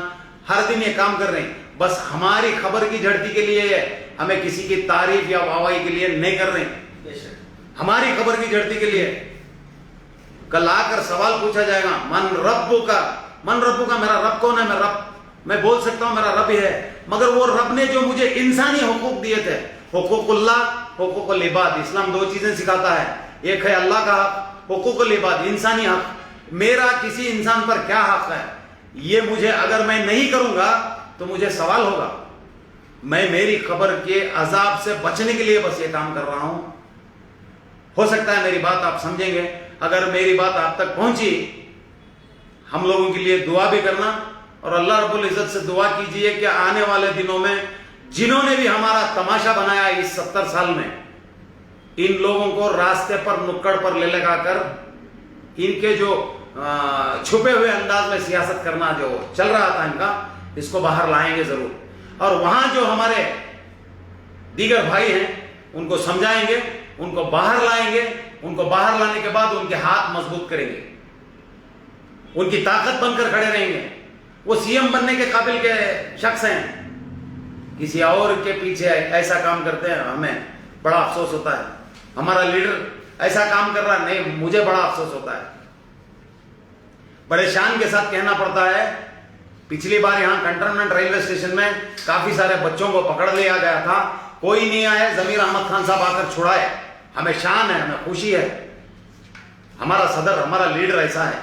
हर दिन ये काम कर रहे हैं। बस हमारी खबर की झड़ती के लिए है, हमें किसी की तारीफ या वाहवाही के लिए नहीं कर रहे हैं, हमारी खबर की झड़ती के लिए। कल आकर सवाल पूछा जाएगा, मन रब्बु का, मेरा रब कौन है? मैं बोल सकता हूं मेरा रब है, मगर वो रब ने जो मुझे इंसानी हुकूक दिए थे, हुकूकुल्लाह, हुकूकुल इबाद, इस्लाम दो चीजें सिखाता है, एक है अल्लाह का हक, हुकूकुल इबाद, इंसानी हक। मेरा किसी इंसान पर क्या हक है, ये मुझे अगर मैं नहीं करूंगा तो मुझे सवाल होगा। मैं मेरी खबर के अजाब से बचने के लिए बस ये काम कर रहा हूं। हो सकता है मेरी बात आप समझेंगे। अगर मेरी बात आप तक पहुंची, हम लोगों के लिए दुआ भी करना, और अल्लाह रब्बुल इज्जत से दुआ कीजिए कि आने वाले दिनों में जिन्होंने भी हमारा तमाशा बनाया इस 70 साल में, इन लोगों को रास्ते पर, नुक्कड़ पर ले लगाकर इनके जो छुपे हुए अंदाज में सियासत करना जो चल रहा था इनका, इसको बाहर लाएंगे जरूर। और वहां जो हमारे दीगर भाई हैं उनको समझाएंगे, उनको बाहर लाएंगे, उनको बाहर लाने के बाद उनके हाथ मजबूत करेंगे, उनकी ताकत बनकर खड़े रहेंगे। वो सीएम बनने के काबिल के शख्स हैं, किसी और के पीछे ऐसा काम करते हैं, हमें बड़ा अफसोस होता है। हमारा लीडर ऐसा काम कर रहा नहीं, मुझे बड़ा अफसोस होता है, बड़े शान के साथ कहना पड़ता है। पिछली बार यहां कंटोनमेंट रेलवे स्टेशन में काफी सारे बच्चों को पकड़ लिया गया था, कोई नहीं आया, जमीर अहमद खान साहब आकर छुड़ाए। हमें शान है, हमें खुशी है, हमारा सदर, हमारा लीडर ऐसा है।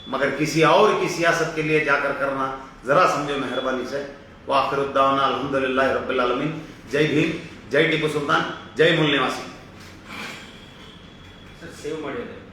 मगर किसी और की सियासत के लिए जाकर करना जरा समझो मेहरबानी से। वाखिरुद्दावाना अल्हम्दुलिल्लाहि रब्बिल आलमीन। जय भीम, जय टीपू सुल्तान, जय मूल निवासी। ಸರ್ ಸೇವ್ ಮಾಡಿದ್ದಾರೆ